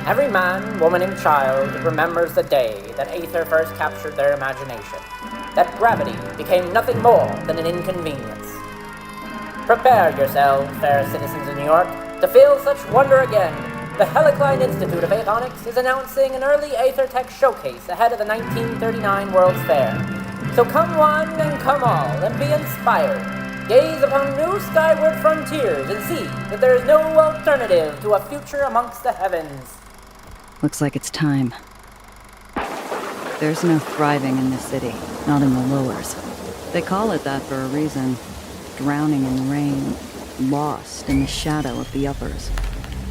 Every man, woman, and child remembers the day that Aether first captured their imagination, that gravity became nothing more than an inconvenience. Prepare yourselves, fair citizens of New York, to feel such wonder again. The Helicline Institute of Aethonics is announcing an early Aether Tech showcase ahead of the 1939 World's Fair. So come one and come all, and be inspired. Gaze upon new skyward frontiers and see that there is no alternative to a future amongst the heavens. Looks like it's time. There's no thriving in this city, not in the lowers. They call it that for a reason. Drowning in the rain, lost in the shadow of the uppers.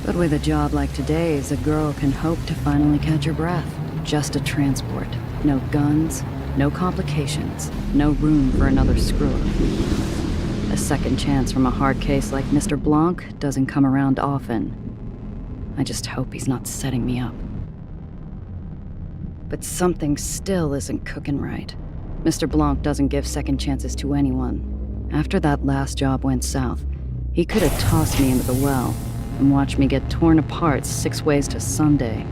But with a job like today's, a girl can hope to finally catch her breath. Just a transport. No guns, no complications, no room for another screw-up. A second chance from a hard case like Mr. Blanc doesn't come around often. I just hope he's not setting me up. But something still isn't cooking right. Mr. Blanc doesn't give second chances to anyone. After that last job went south, he could have tossed me into the well and watched me get torn apart 6 ways to Sunday.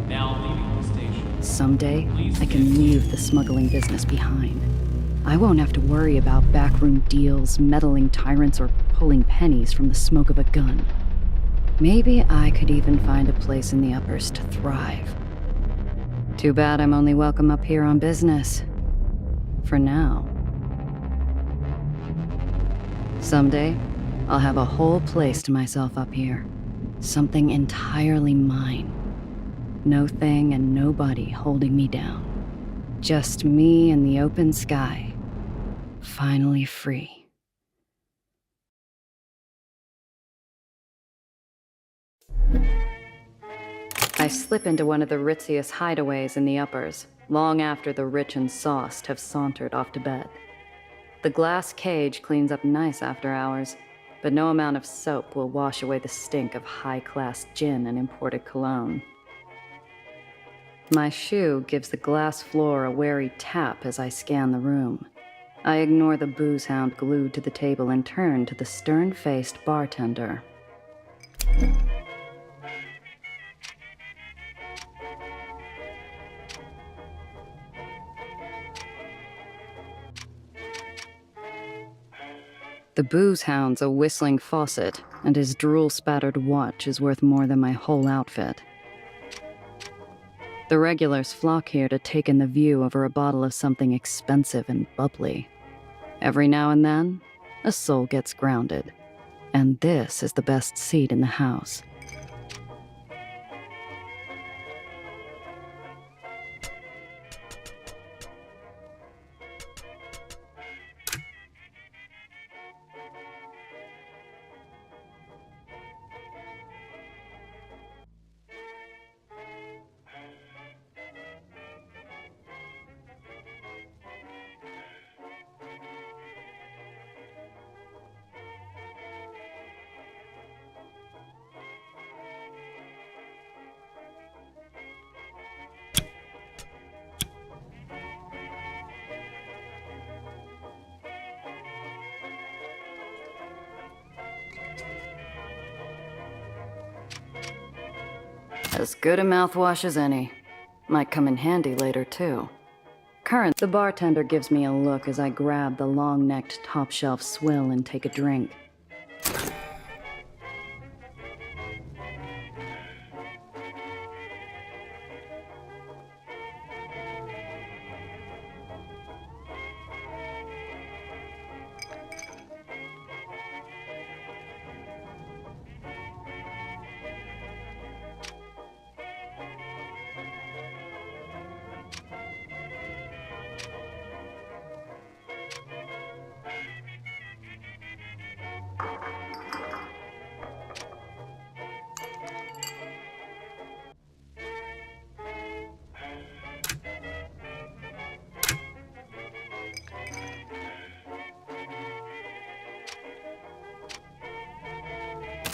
Now leaving the station. Someday, I can leave the smuggling business behind. I won't have to worry about backroom deals, meddling tyrants, or pulling pennies from the smoke of a gun. Maybe I could even find a place in the uppers to thrive. Too bad I'm only welcome up here on business. For now. Someday, I'll have a whole place to myself up here. Something entirely mine. No thing and nobody holding me down. Just me and the open sky. Finally free. I slip into one of the ritziest hideaways in the uppers, long after the rich and sauced have sauntered off to bed. The glass cage cleans up nice after hours, but no amount of soap will wash away the stink of high-class gin and imported cologne. My shoe gives the glass floor a wary tap as I scan the room. I ignore the booze hound glued to the table and turn to the stern-faced bartender. The booze hound's a whistling faucet, and his drool-spattered watch is worth more than my whole outfit. The regulars flock here to take in the view over a bottle of something expensive and bubbly. Every now and then, a soul gets grounded, and this is the best seat in the house. As good a mouthwash as any. Might come in handy later, too. The bartender gives me a look as I grab the long-necked top-shelf swill and take a drink.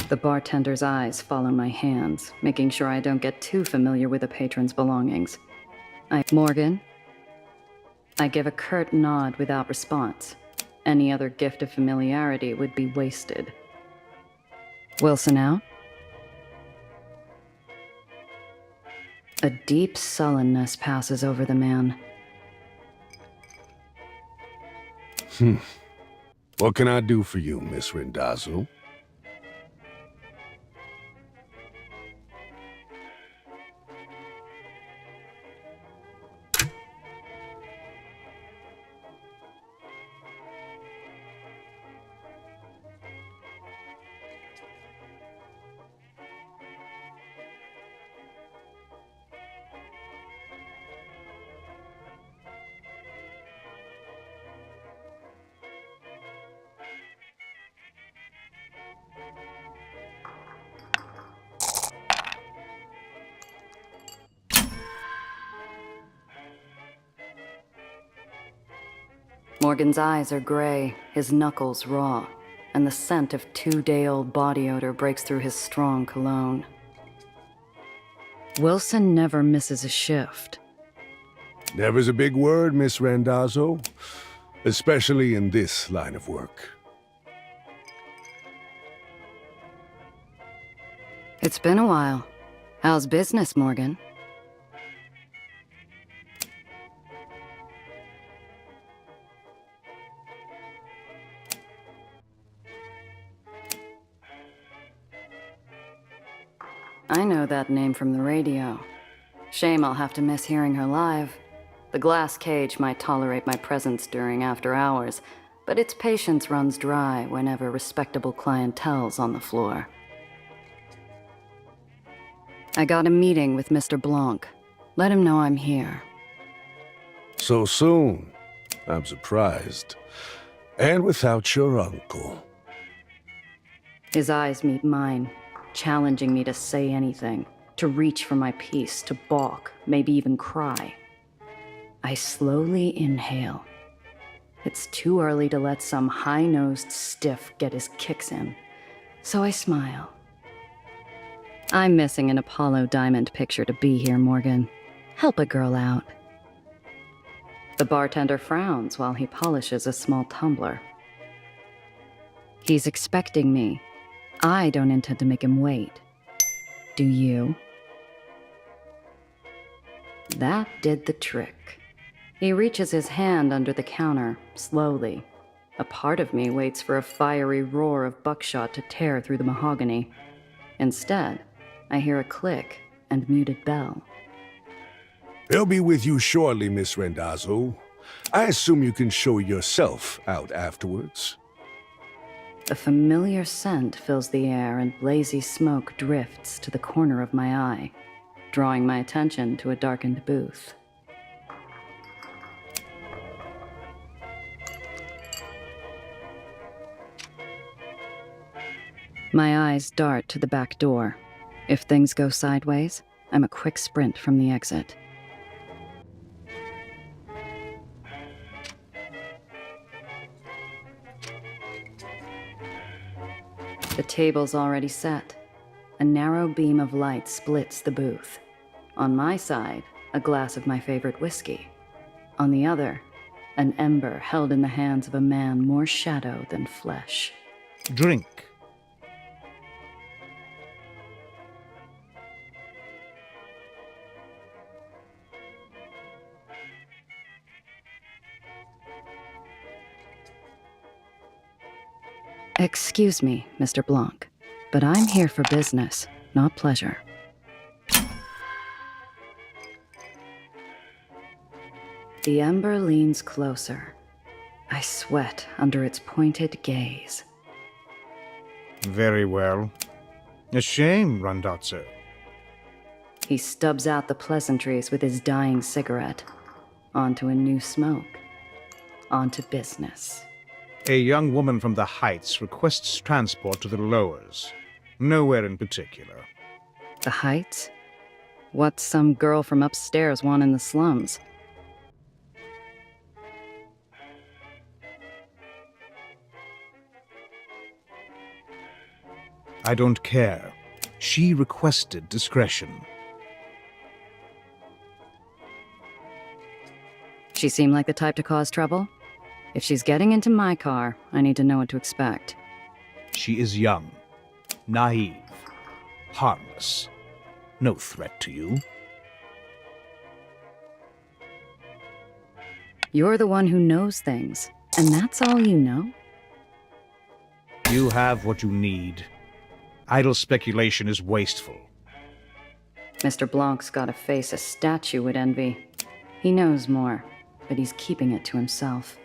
The bartender's eyes follow my hands, making sure I don't get too familiar with a patron's belongings. Morgan? I give a curt nod without response. Any other gift of familiarity would be wasted. Wilson out? A deep sullenness passes over the man. What can I do for you, Miss Rendazzo? Morgan's eyes are gray, his knuckles raw, and the scent of 2-day-old body odor breaks through his strong cologne. Wilson never misses a shift. Never's a big word, Miss Rendazzo, especially in this line of work. It's been a while. How's business, Morgan? I know that name from the radio. Shame I'll have to miss hearing her live. The glass cage might tolerate my presence during after hours, but its patience runs dry whenever respectable clientele's on the floor. I got a meeting with Mr. Blanc. Let him know I'm here. So soon? I'm surprised. And without your uncle. His eyes meet mine, challenging me to say anything, to reach for my piece, to balk, maybe even cry. I slowly inhale. It's too early to let some high-nosed stiff get his kicks in, so I smile. I'm missing an Apollo Diamond picture to be here, Morgan. Help a girl out. The bartender frowns while he polishes a small tumbler. He's expecting me. I don't intend to make him wait. Do you? That did the trick. He reaches his hand under the counter, slowly. A part of me waits for a fiery roar of buckshot to tear through the mahogany. Instead, I hear a click and muted bell. They'll be with you shortly, Miss Rendazzo. I assume you can show yourself out afterwards. A familiar scent fills the air and lazy smoke drifts to the corner of my eye, drawing my attention to a darkened booth. My eyes dart to the back door. If things go sideways, I'm a quick sprint from the exit. The table's already set. A narrow beam of light splits the booth. On my side, a glass of my favorite whiskey. On the other, an ember held in the hands of a man more shadow than flesh. Drink. Excuse me, Mr. Blanc, but I'm here for business, not pleasure. The ember leans closer. I sweat under its pointed gaze. Very well. A shame, Randazzo. He stubs out the pleasantries with his dying cigarette. Onto a new smoke. Onto business. A young woman from the Heights requests transport to the lowers. Nowhere in particular. The Heights? What's some girl from upstairs want in the slums? I don't care. She requested discretion. She seemed like the type to cause trouble? If she's getting into my car, I need to know what to expect. She is young, naive, harmless. No threat to you. You're the one who knows things, and that's all you know? You have what you need. Idle speculation is wasteful. Mr. Blanc's got a face a statue would envy. He knows more, but he's keeping it to himself.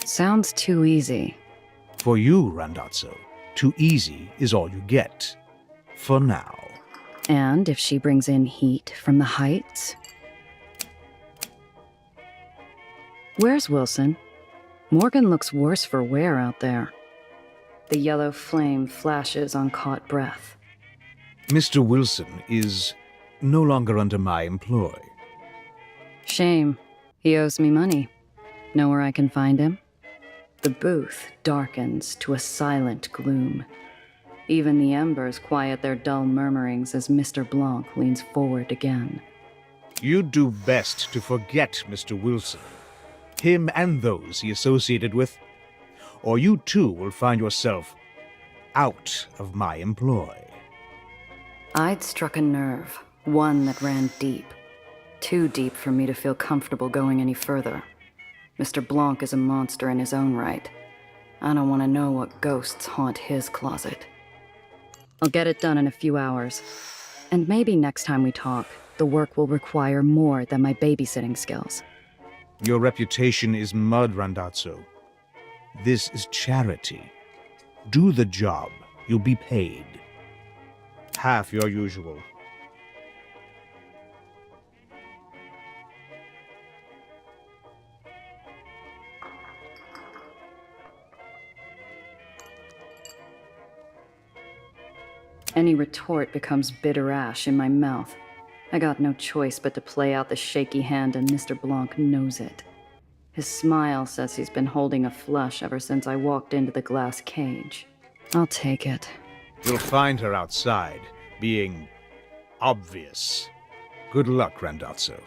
Sounds too easy. For you, Randazzo, too easy is all you get. For now. And if she brings in heat from the heights? Where's Wilson? Morgan looks worse for wear out there. The yellow flame flashes on caught breath. Mr. Wilson is no longer under my employ. Shame. He owes me money. Know where I can find him? The booth darkens to a silent gloom. Even the embers quiet their dull murmurings as Mr. Blanc leans forward again. You'd do best to forget Mr. Wilson. Him and those he associated with. Or you too will find yourself out of my employ. I'd struck a nerve, one that ran deep. Too deep for me to feel comfortable going any further. Mr. Blanc is a monster in his own right. I don't want to know what ghosts haunt his closet. I'll get it done in a few hours. And maybe next time we talk, the work will require more than my babysitting skills. Your reputation is mud, Randazzo. This is charity. Do the job. You'll be paid. Half your usual. Any retort becomes bitter ash in my mouth. I got no choice but to play out the shaky hand, and Mr. Blanc knows it. His smile says he's been holding a flush ever since I walked into the glass cage. I'll take it. You'll find her outside, being obvious. Good luck, Randazzo.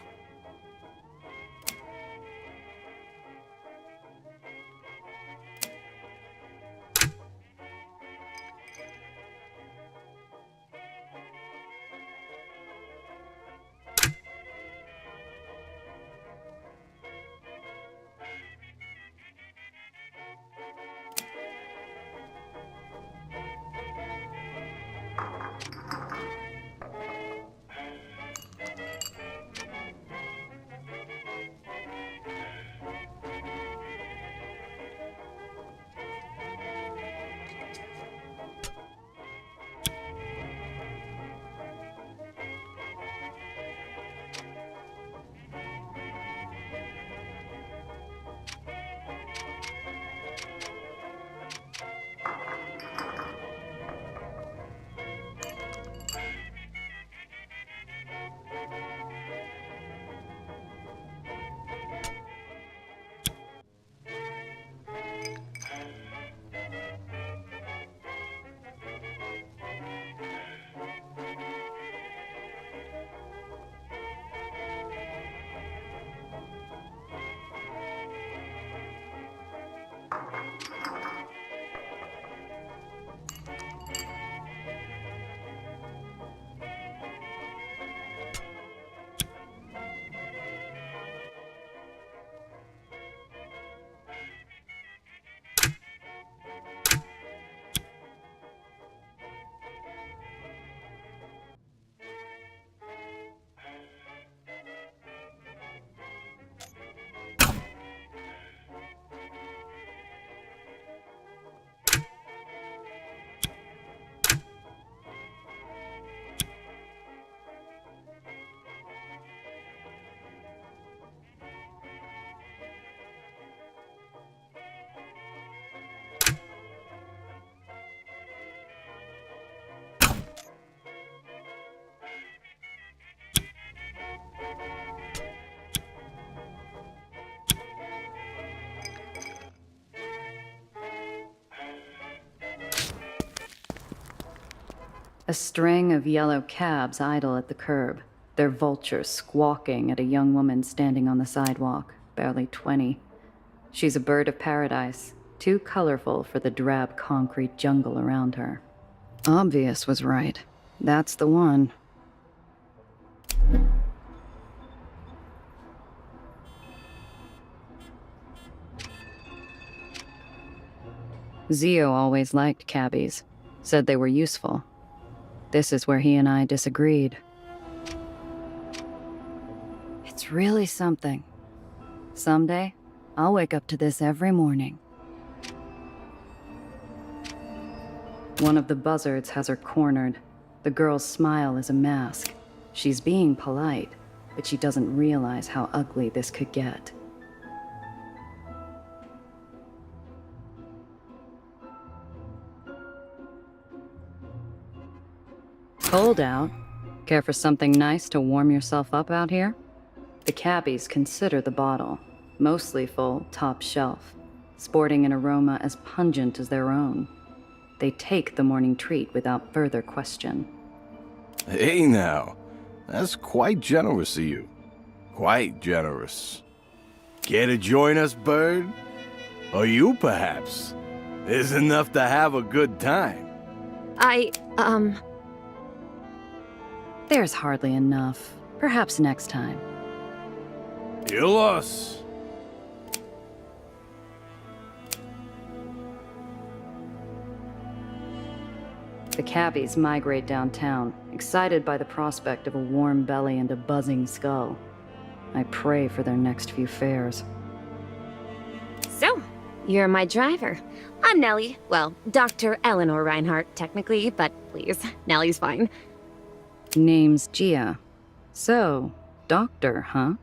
A string of yellow cabs idle at the curb, their vultures squawking at a young woman standing on the sidewalk, barely 20. She's a bird of paradise, too colorful for the drab concrete jungle around her. Obvious was right. That's the one. Zio always liked cabbies, said they were useful. This is where he and I disagreed. It's really something. Someday, I'll wake up to this every morning. One of the buzzards has her cornered. The girl's smile is a mask. She's being polite, but she doesn't realize how ugly this could get. Cold out. Care for something nice to warm yourself up out here? The cabbies consider the bottle, mostly full, top shelf, sporting an aroma as pungent as their own. They take the morning treat without further question. Hey now, that's quite generous of you. Quite generous. Care to join us, Bird? Or you, perhaps? It's enough to have a good time. There's hardly enough. Perhaps next time. You lost. The cabbies migrate downtown, excited by the prospect of a warm belly and a buzzing skull. I pray for their next few fares. So, you're my driver. I'm Nellie. Well, Dr. Eleanor Reinhardt, technically, but please, Nellie's fine. Name's Gia. So, doctor, huh?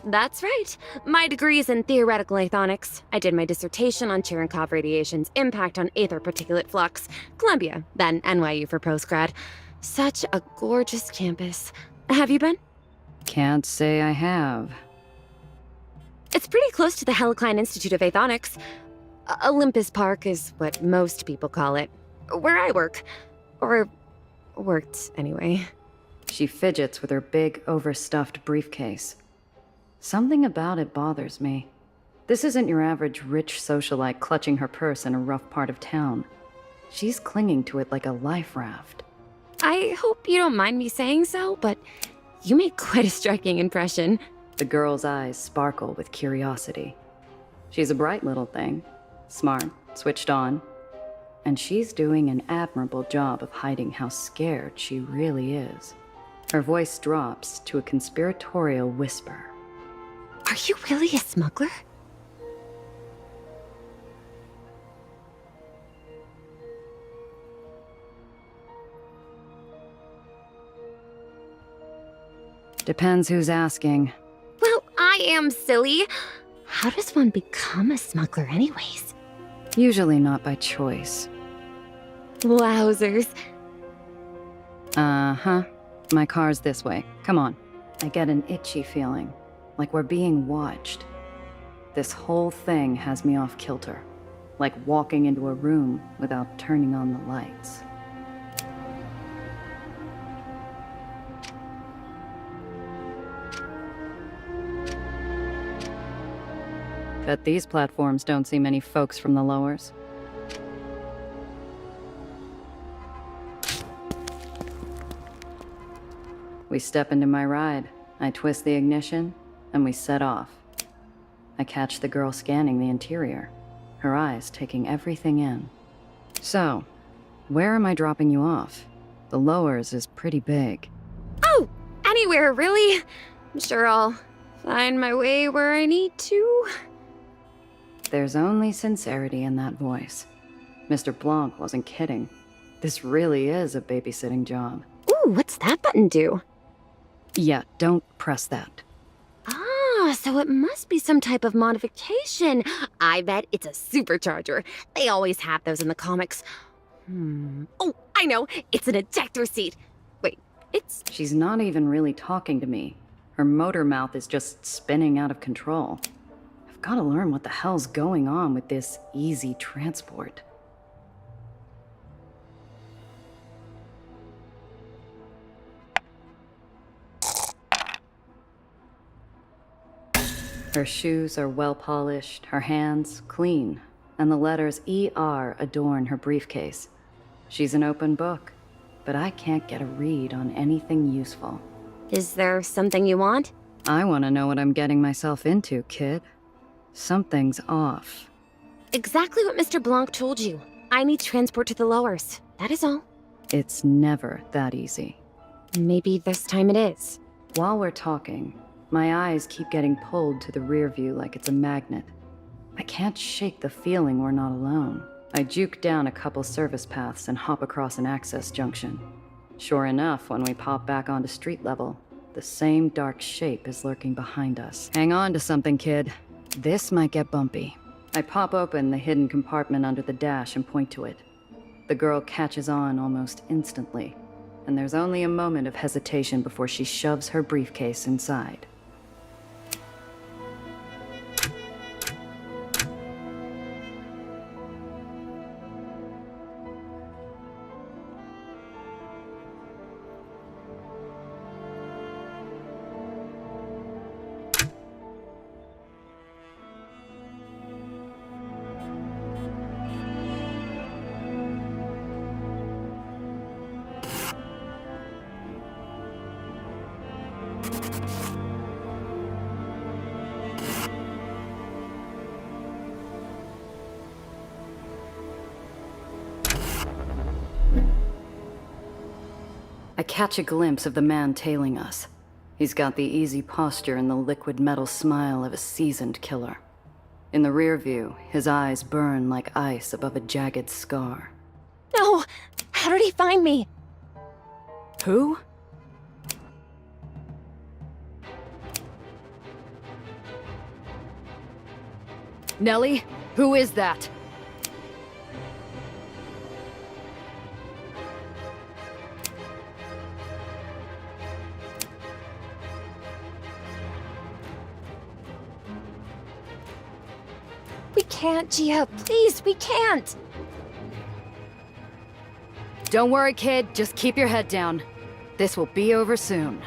That's right. My degree's in theoretical aethonics. I did my dissertation on Cherenkov radiation's impact on aether particulate flux. Columbia, then NYU for postgrad. Such a gorgeous campus. Have you been? Can't say I have. It's pretty close to the Helicline Institute of Aethonics. Olympus Park is what most people call it. Where I work. Or worked, anyway. She fidgets with her big, overstuffed briefcase. Something about it bothers me. This isn't your average rich socialite clutching her purse in a rough part of town. She's clinging to it like a life raft. I hope you don't mind me saying so, but you make quite a striking impression. The girl's eyes sparkle with curiosity. She's a bright little thing. Smart, switched on. And she's doing an admirable job of hiding how scared she really is. Her voice drops to a conspiratorial whisper. Are you really a smuggler? Depends who's asking. Well, I am silly. How does one become a smuggler anyways? Usually not by choice. Wowzers. Uh-huh. My car's this way. Come on. I get an itchy feeling, like we're being watched. This whole thing has me off kilter, like walking into a room without turning on the lights. Bet these platforms don't see many folks from the lowers. We step into my ride. I twist the ignition, and we set off. I catch the girl scanning the interior, her eyes taking everything in. So, where am I dropping you off? The lowers is pretty big. Oh, anywhere, really. I'm sure I'll find my way where I need to. There's only sincerity in that voice. Mr. Blanc wasn't kidding. This really is a babysitting job. Ooh, what's that button do? Yeah, don't press that. Ah, so it must be some type of modification. I bet it's a supercharger. They always have those in the comics. Oh, I know. It's an ejector seat. Wait, it's... She's not even really talking to me. Her motor mouth is just spinning out of control. I've got to learn what the hell's going on with this easy transport. Her shoes are well polished, her hands clean, and the letters ER adorn her briefcase. She's an open book, but I can't get a read on anything useful. Is there something you want? I want to know what I'm getting myself into, kid. Something's off. Exactly what Mr. Blanc told you. I need transport to the lowers. That is all. It's never that easy. Maybe this time it is. While we're talking, my eyes keep getting pulled to the rear view like it's a magnet. I can't shake the feeling we're not alone. I juke down a couple service paths and hop across an access junction. Sure enough, when we pop back onto street level, the same dark shape is lurking behind us. Hang on to something, kid. This might get bumpy. I pop open the hidden compartment under the dash and point to it. The girl catches on almost instantly, and there's only a moment of hesitation before she shoves her briefcase inside. I catch a glimpse of the man tailing us. He's got the easy posture and the liquid metal smile of a seasoned killer. In the rear view, his eyes burn like ice above a jagged scar. No! How did he find me? Who? Nellie? Who is that? We can't, Gia. Please, we can't! Don't worry, kid. Just keep your head down. This will be over soon.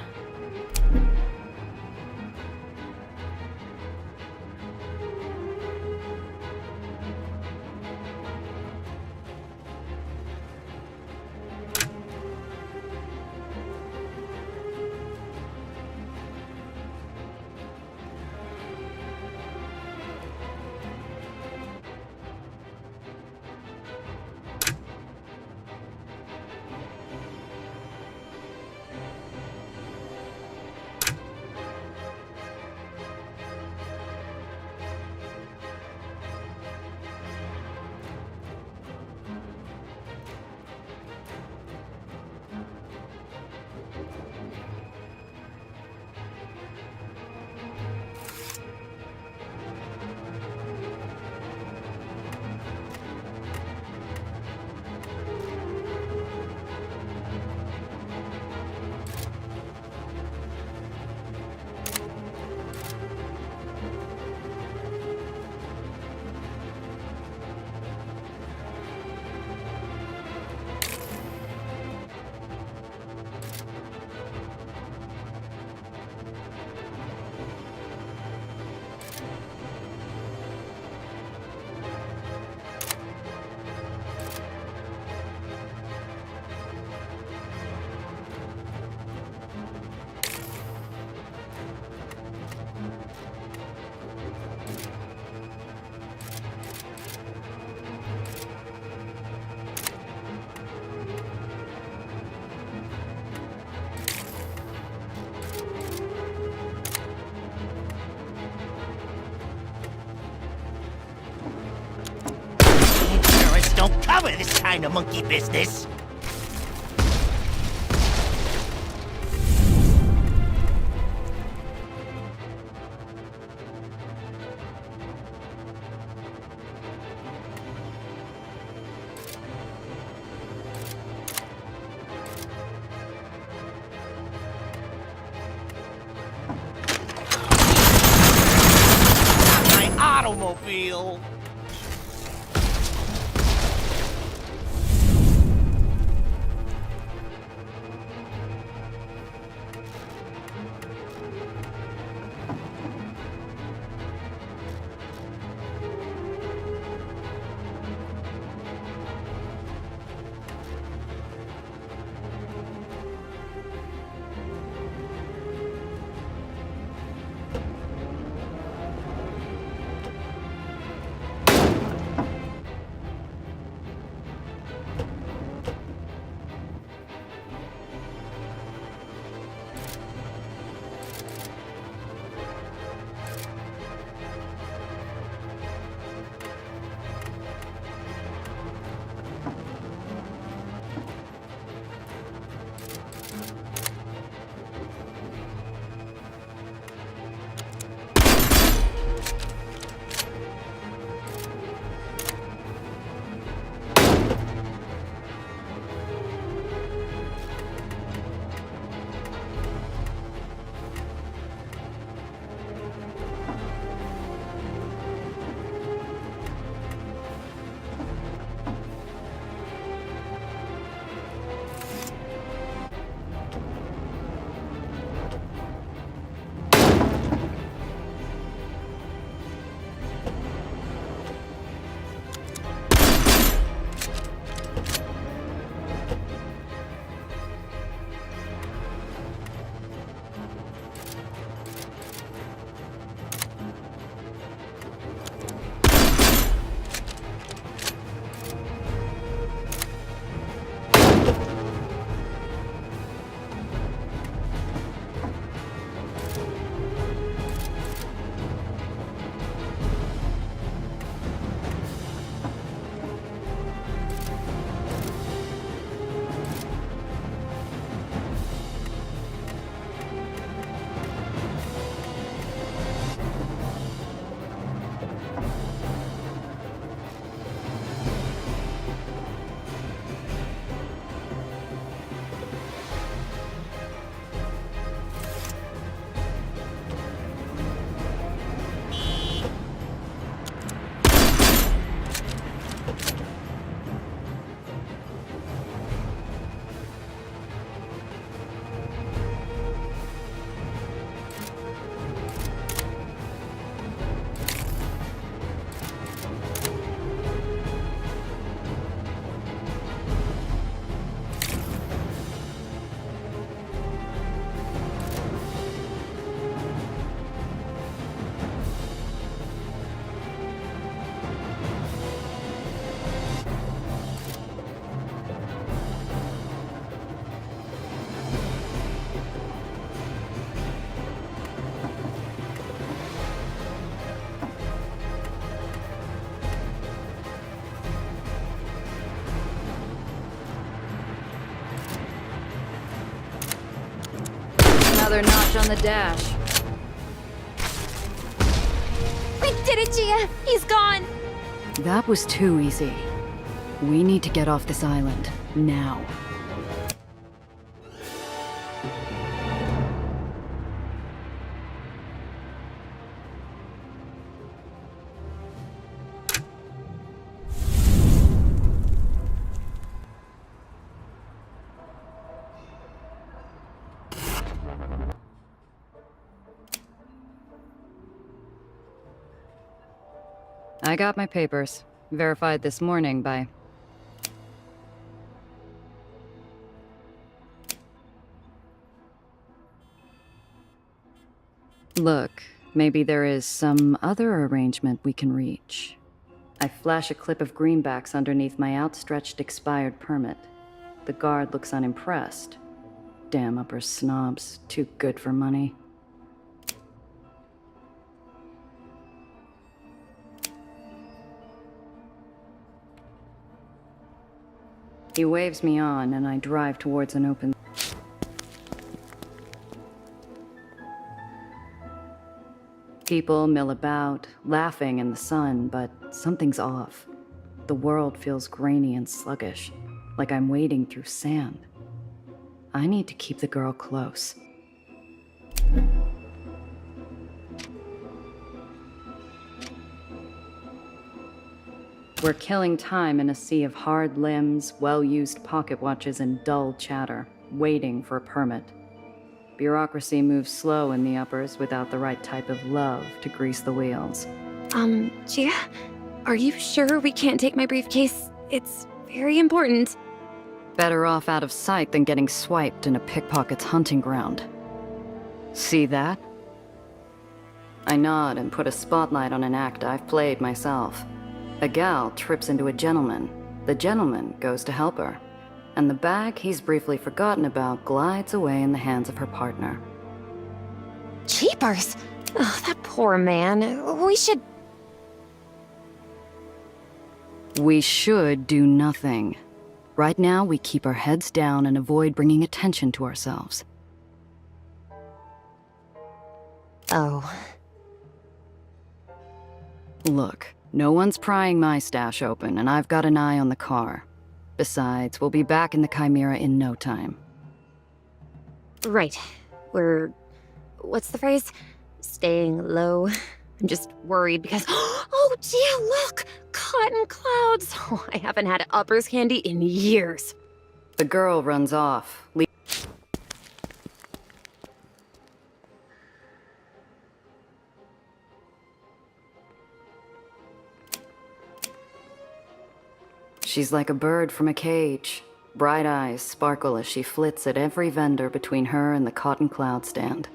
Insurance don't cover this kind of monkey business. My automobile. Another notch on the dash. We did it, Gia! He's gone! That was too easy. We need to get off this island, now. I got my papers. Verified this morning by... Look, maybe there is some other arrangement we can reach. I flash a clip of greenbacks underneath my outstretched expired permit. The guard looks unimpressed. Damn upper snobs, too good for money. He waves me on, and I drive towards an open... People mill about, laughing in the sun, but something's off. The world feels grainy and sluggish, like I'm wading through sand. I need to keep the girl close. We're killing time in a sea of hard limbs, well-used pocket watches, and dull chatter, waiting for a permit. Bureaucracy moves slow in the uppers without the right type of love to grease the wheels. Gia? Are you sure we can't take my briefcase? It's very important. Better off out of sight than getting swiped in a pickpocket's hunting ground. See that? I nod and put a spotlight on an act I've played myself. A gal trips into a gentleman. The gentleman goes to help her. And the bag he's briefly forgotten about glides away in the hands of her partner. Jeepers! Oh, that poor man. We should do nothing. Right now, we keep our heads down and avoid bringing attention to ourselves. Oh. Look, no one's prying my stash open, and I've got an eye on the car. Besides, we'll be back in the Chimera in no time. Right. What's the phrase? Staying low. I'm just worried because... Oh, Gia, look! Cotton clouds! Oh, I haven't had uppers candy in years. The girl runs off. She's like a bird from a cage. Bright eyes sparkle as she flits at every vendor between her and the cotton cloud stand.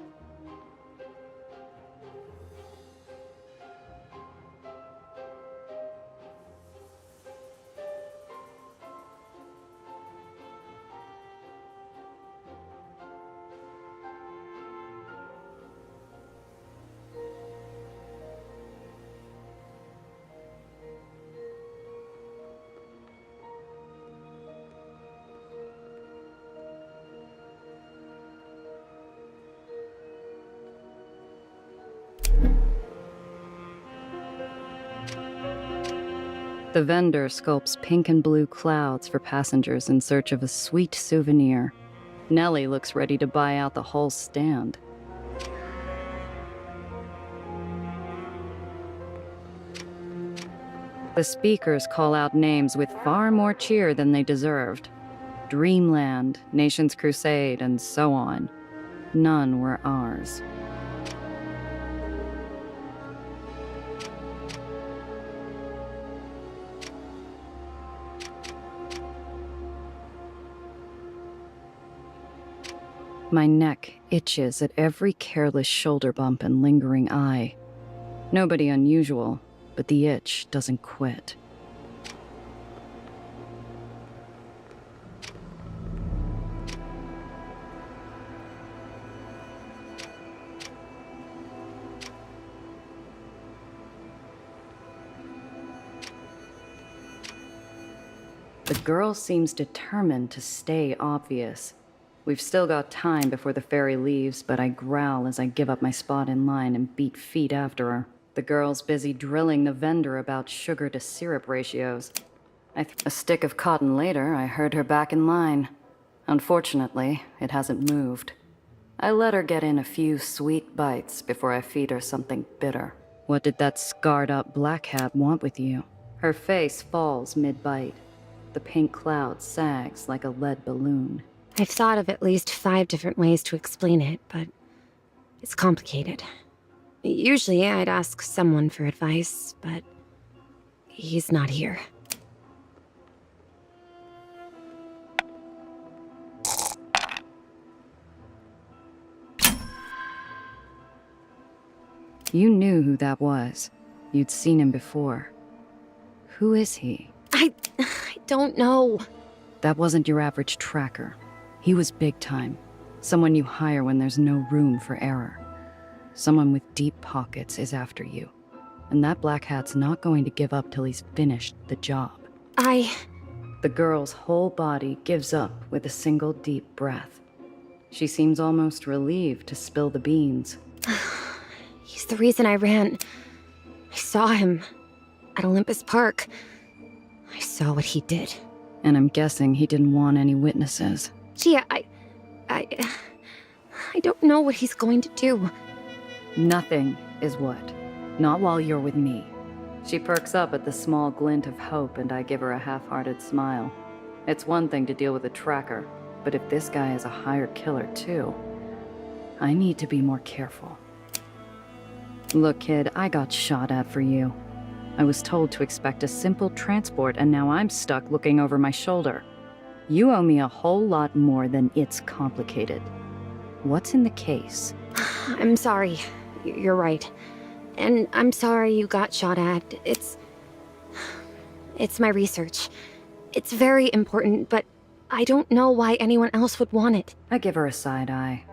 The vendor sculpts pink and blue clouds for passengers in search of a sweet souvenir. Nellie looks ready to buy out the whole stand. The speakers call out names with far more cheer than they deserved. Dreamland, Nation's Crusade, and so on. None were ours. My neck itches at every careless shoulder bump and lingering eye. Nobody unusual, but the itch doesn't quit. The girl seems determined to stay obvious. We've still got time before the ferry leaves, but I growl as I give up my spot in line and beat feet after her. The girl's busy drilling the vendor about sugar to syrup ratios. A stick of cotton later, I heard her back in line. Unfortunately, it hasn't moved. I let her get in a few sweet bites before I feed her something bitter. What did that scarred-up black hat want with you? Her face falls mid-bite. The pink cloud sags like a lead balloon. I've thought of at least 5 different ways to explain it, but it's complicated. Usually I'd ask someone for advice, but he's not here. You knew who that was. You'd seen him before. Who is he? I don't know. That wasn't your average tracker. He was big time. Someone you hire when there's no room for error. Someone with deep pockets is after you. And that black hat's not going to give up till he's finished the job. The girl's whole body gives up with a single deep breath. She seems almost relieved to spill the beans. He's the reason I ran. I saw him at Olympus Park. I saw what he did. And I'm guessing he didn't want any witnesses. Gee, I don't know what he's going to do. Nothing is what. Not while you're with me. She perks up at the small glint of hope, and I give her a half-hearted smile. It's one thing to deal with a tracker, but if this guy is a hired killer too, I need to be more careful. Look, kid, I got shot at for you. I was told to expect a simple transport, and now I'm stuck looking over my shoulder. You owe me a whole lot more than it's complicated. What's in the case? I'm sorry. You're right. And I'm sorry you got shot at. It's my research. It's very important, but I don't know why anyone else would want it. I give her a side eye.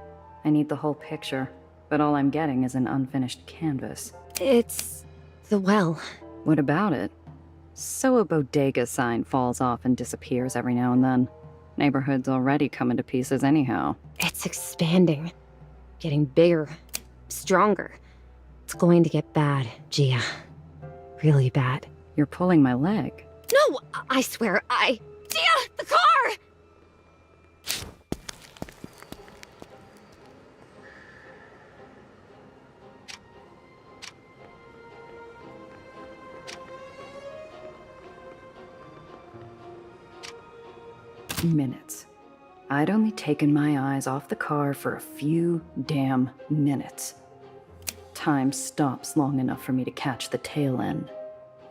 I need the whole picture, but all I'm getting is an unfinished canvas. It's the well. What about it? So a bodega sign falls off and disappears every now and then. Neighborhood's already coming to pieces anyhow. It's expanding. Getting bigger. Stronger. It's going to get bad, Gia. Really bad. You're pulling my leg. No! I swear, Gia! The car! Minutes. I'd only taken my eyes off the car for a few damn minutes. Time stops long enough for me to catch the tail end.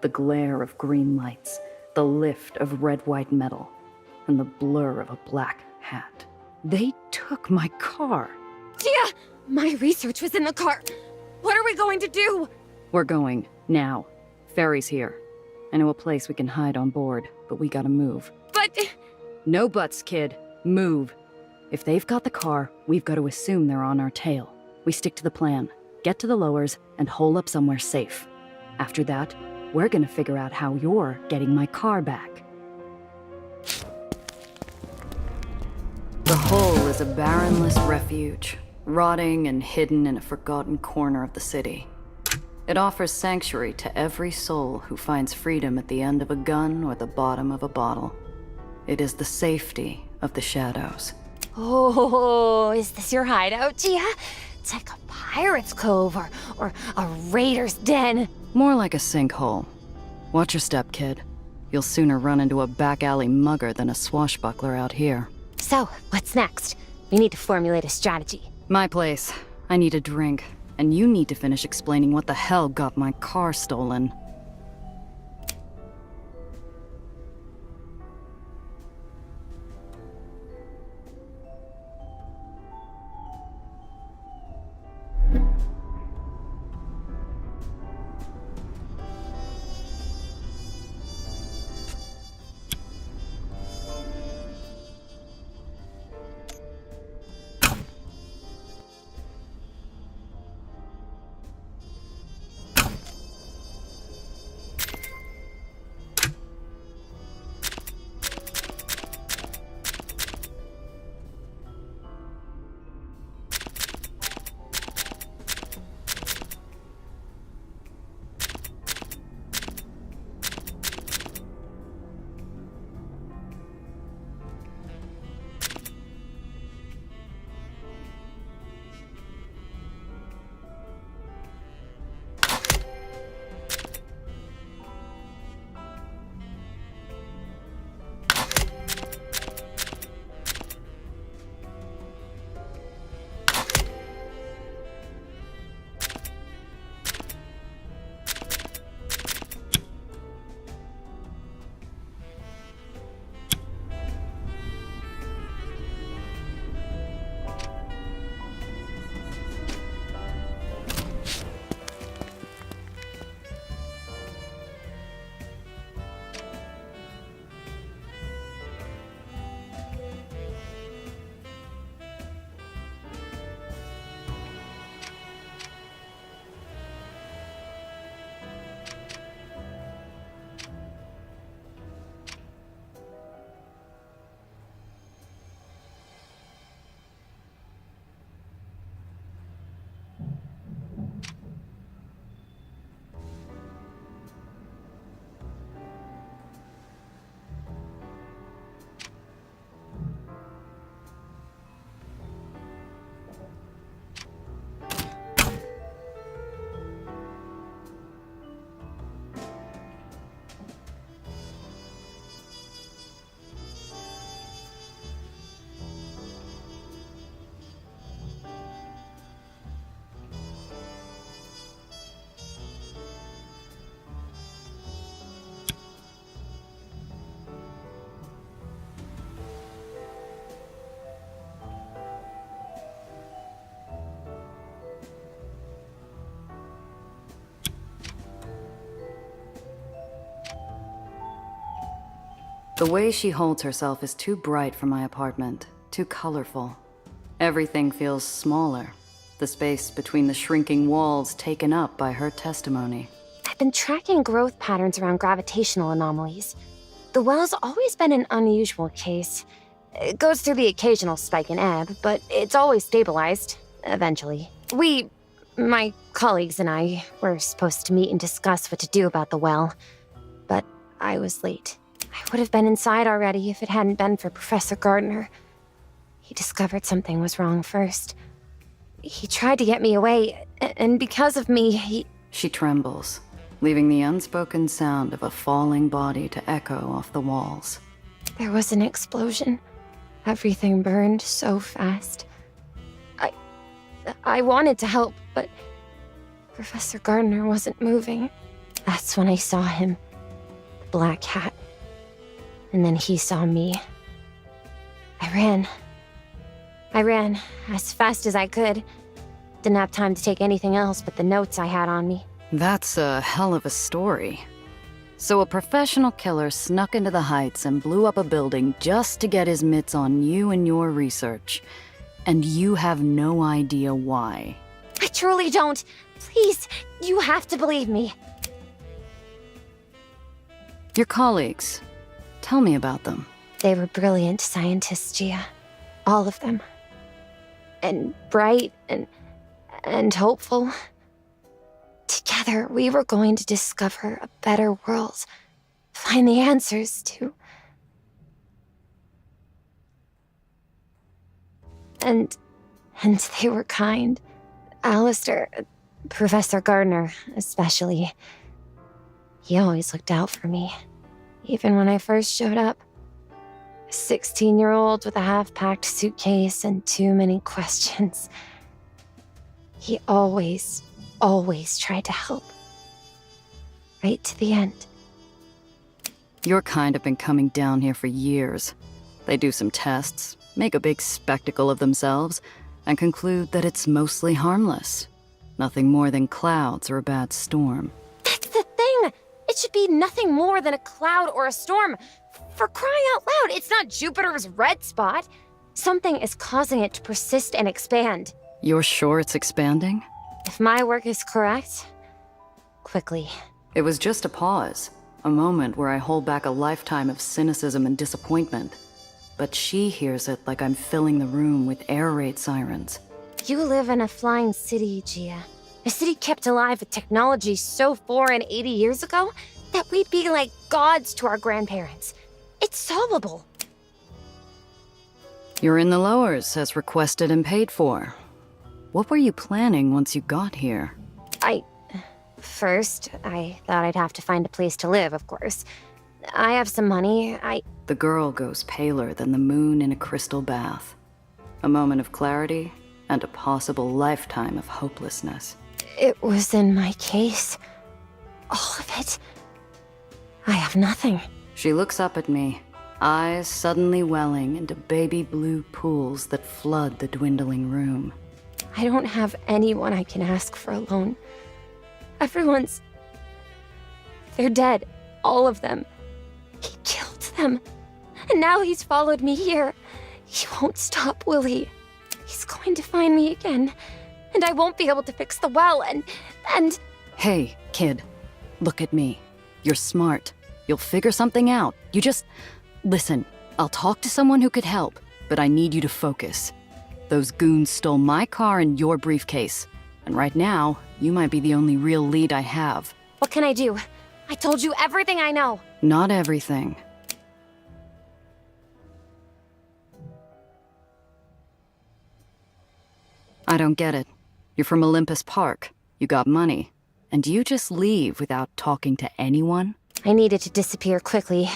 The glare of green lights, the lift of red-white metal, and the blur of a black hat. They took my car. Gia! My research was in the car. What are we going to do? We're going, now. Ferry's here. I know a place we can hide on board, but we gotta move. But... No buts, kid. Move. If they've got the car, we've got to assume they're on our tail. We stick to the plan. Get to the lowers and hole up somewhere safe. After that, we're gonna figure out how you're getting my car back. The hole is a barrenless refuge, rotting and hidden in a forgotten corner of the city. It offers sanctuary to every soul who finds freedom at the end of a gun or the bottom of a bottle. It is the safety of the shadows. Oh, is this your hideout, Gia? It's like a pirate's cove or a raider's den. More like a sinkhole. Watch your step, kid. You'll sooner run into a back alley mugger than a swashbuckler out here. So, what's next? We need to formulate a strategy. My place. I need a drink. And you need to finish explaining what the hell got my car stolen. The way she holds herself is too bright for my apartment, too colorful. Everything feels smaller, the space between the shrinking walls taken up by her testimony. I've been tracking growth patterns around gravitational anomalies. The well's always been an unusual case. It goes through the occasional spike and ebb, but it's always stabilized, eventually. My colleagues and I, were supposed to meet and discuss what to do about the well, but I was late. I would have been inside already if it hadn't been for Professor Gardner. He discovered something was wrong first. He tried to get me away, and because of me, She trembles, leaving the unspoken sound of a falling body to echo off the walls. There was an explosion. Everything burned so fast. I wanted to help, but Professor Gardner wasn't moving. That's when I saw him. The black hat. And then he saw me. I ran as fast as I could. Didn't have time to take anything else but the notes I had on me. That's a hell of a story. So a professional killer snuck into the Heights and blew up a building just to get his mitts on you and your research. And you have no idea why. I truly don't. Please, you have to believe me. Your colleagues. Tell me about them. They were brilliant scientists, Gia. All of them. And bright and hopeful. Together, we were going to discover a better world. Find the answers to... And they were kind. Alistair, Professor Gardner, especially. He always looked out for me. Even when I first showed up. A 16-year-old with a half-packed suitcase and too many questions. He always tried to help. Right to the end. Your kind have been coming down here for years. They do some tests, make a big spectacle of themselves, and conclude that it's mostly harmless. Nothing more than clouds or a bad storm. That's the thing! It should be nothing more than a cloud or a storm. For crying out loud, it's not Jupiter's red spot. Something is causing it to persist and expand. You're sure it's expanding? If my work is correct, quickly. It was just a pause, a moment where I hold back a lifetime of cynicism and disappointment. But she hears it like I'm filling the room with air raid sirens. You live in a flying city, Gia. A city kept alive with technology so foreign 80 years ago that we'd be like gods to our grandparents. It's solvable. You're in the lowers, as requested and paid for. What were you planning once you got here? First, I thought I'd have to find a place to live, of course. I have some money, The girl goes paler than the moon in a crystal bath. A moment of clarity and a possible lifetime of hopelessness. It was in my case. All of it. I have nothing. She looks up at me, eyes suddenly welling into baby blue pools that flood the dwindling room. I don't have anyone I can ask for a loan. Everyone's... They're dead. All of them. He killed them. And now he's followed me here. He won't stop, will he? He's going to find me again. And I won't be able to fix the well, and... Hey, kid. Look at me. You're smart. You'll figure something out. You just... Listen, I'll talk to someone who could help, but I need you to focus. Those goons stole my car and your briefcase. And right now, you might be the only real lead I have. What can I do? I told you everything I know. Not everything. I don't get it. You're from Olympus Park. You got money. And you just leave without talking to anyone? I needed to disappear quickly.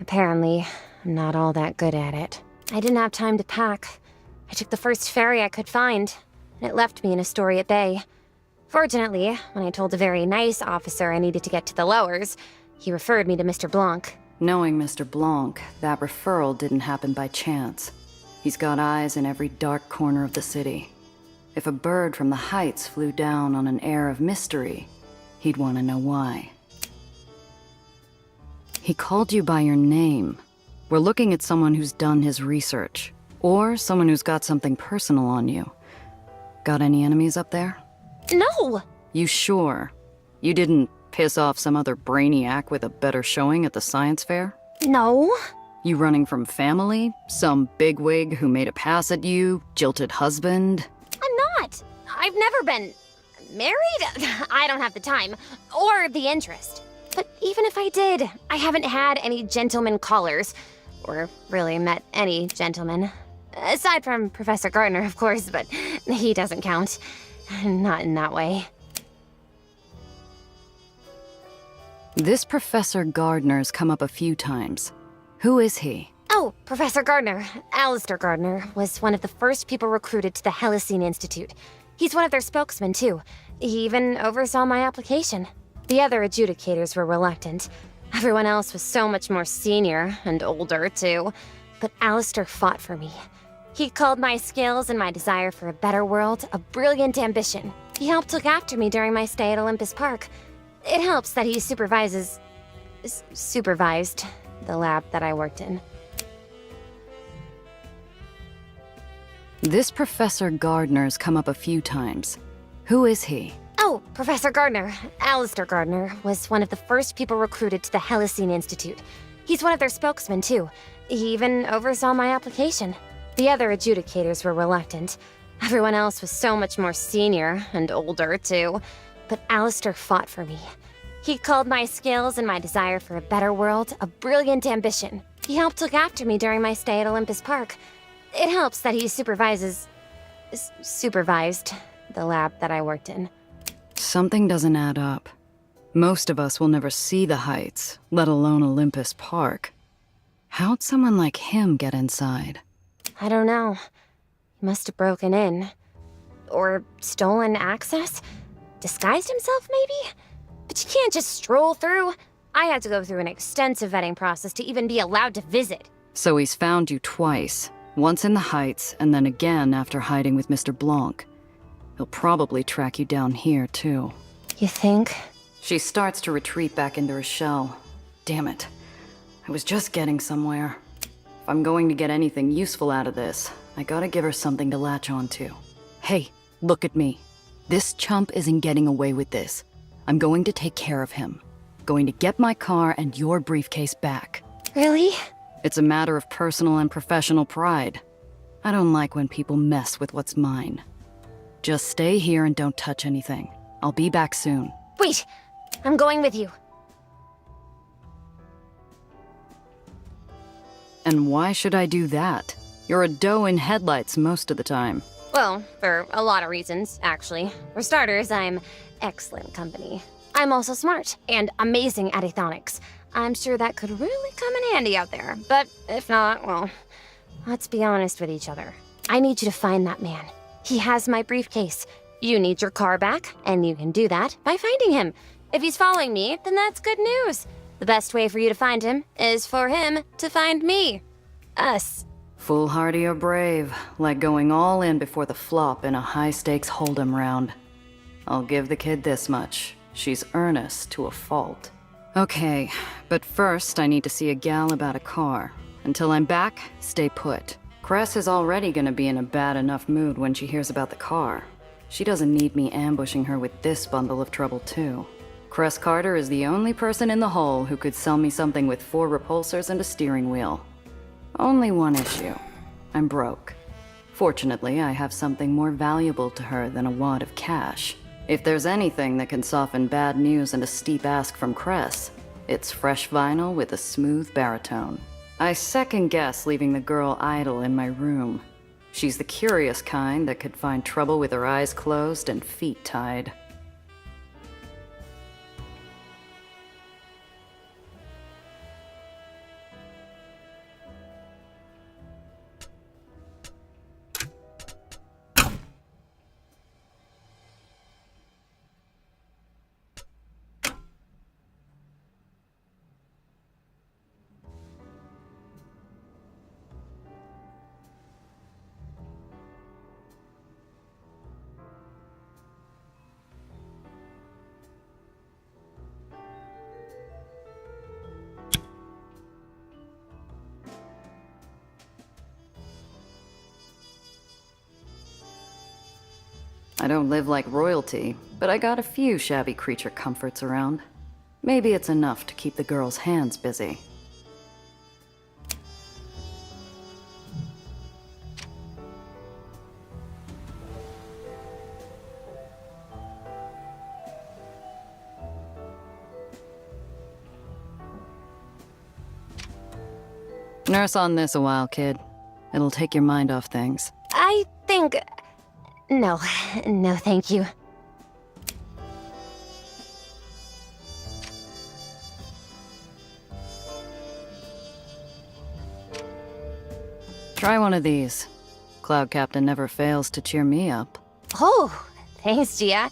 Apparently, I'm not all that good at it. I didn't have time to pack. I took the first ferry I could find, and it left me in Astoria Bay. Fortunately, when I told a very nice officer I needed to get to the lowers, he referred me to Mr. Blanc. Knowing Mr. Blanc, that referral didn't happen by chance. He's got eyes in every dark corner of the city. If a bird from the heights flew down on an air of mystery, he'd want to know why. He called you by your name. We're looking at someone who's done his research, or someone who's got something personal on you. Got any enemies up there? No! You sure? You didn't piss off some other brainiac with a better showing at the science fair? No. You running from family? Some bigwig who made a pass at you? Jilted husband? I'm not. I've never been married. I don't have the time or the interest. But even if I did, I haven't had any gentleman callers, or really met any gentlemen. Aside from Professor Gardner, of course, but he doesn't count. Not in that way. This Professor Gardner's come up a few times. Who is he? Oh, Professor Gardner, Alistair Gardner, was one of the first people recruited to the Helicene Institute. He's one of their spokesmen, too. He even oversaw my application. The other adjudicators were reluctant. Everyone else was so much more senior and older, too. But Alistair fought for me. He called my skills and my desire for a better world a brilliant ambition. He helped look after me during my stay at Olympus Park. It helps that he supervised the lab that I worked in. This Professor Gardner's come up a few times. Who is he? Oh, Professor Gardner, Alistair Gardner, was one of the first people recruited to the Helicene Institute. He's one of their spokesmen, too. He even oversaw my application. The other adjudicators were reluctant. Everyone else was so much more senior and older, too. But Alistair fought for me. He called my skills and my desire for a better world a brilliant ambition. He helped look after me during my stay at Olympus Park. It helps that he supervised the lab that I worked in. Something doesn't add up. Most of us will never see the heights, let alone Olympus Park. How'd someone like him get inside? I don't know. He must have broken in. Or stolen access? Disguised himself, maybe? But you can't just stroll through. I had to go through an extensive vetting process to even be allowed to visit. So he's found you twice. Once in the heights, and then again after hiding with Mr. Blanc. He'll probably track you down here, too. You think? She starts to retreat back into her shell. Damn it. I was just getting somewhere. If I'm going to get anything useful out of this, I gotta give her something to latch onto. Hey, look at me. This chump isn't getting away with this. I'm going to take care of him. Going to get my car and your briefcase back. Really? It's a matter of personal and professional pride. I don't like when people mess with what's mine. Just stay here and don't touch anything. I'll be back soon. Wait! I'm going with you. And why should I do that? You're a doe in headlights most of the time. Well, for a lot of reasons, actually. For starters, I'm excellent company. I'm also smart and amazing at aethonics. I'm sure that could really come in handy out there. But if not, well, let's be honest with each other. I need you to find that man. He has my briefcase. You need your car back, and you can do that by finding him. If he's following me, then that's good news. The best way for you to find him is for him to find me. Us. Foolhardy or brave, like going all in before the flop in a high-stakes hold'em round. I'll give the kid this much. She's earnest to a fault. Okay, but first I need to see a gal about a car. Until I'm back, stay put. Cress is already gonna be in a bad enough mood when she hears about the car. She doesn't need me ambushing her with this bundle of trouble, too. Cress Carter is the only person in the hole who could sell me something with 4 repulsors and a steering wheel. Only one issue. I'm broke. Fortunately, I have something more valuable to her than a wad of cash. If there's anything that can soften bad news and a steep ask from Cress, it's fresh vinyl with a smooth baritone. I second-guess leaving the girl idle in my room. She's the curious kind that could find trouble with her eyes closed and feet tied. I don't live like royalty, but I got a few shabby creature comforts around. Maybe it's enough to keep the girls' hands busy. Nurse on this a while, kid. It'll take your mind off things. I think... No. No, thank you. Try one of these. Cloud Captain never fails to cheer me up. Oh, thanks, Gia.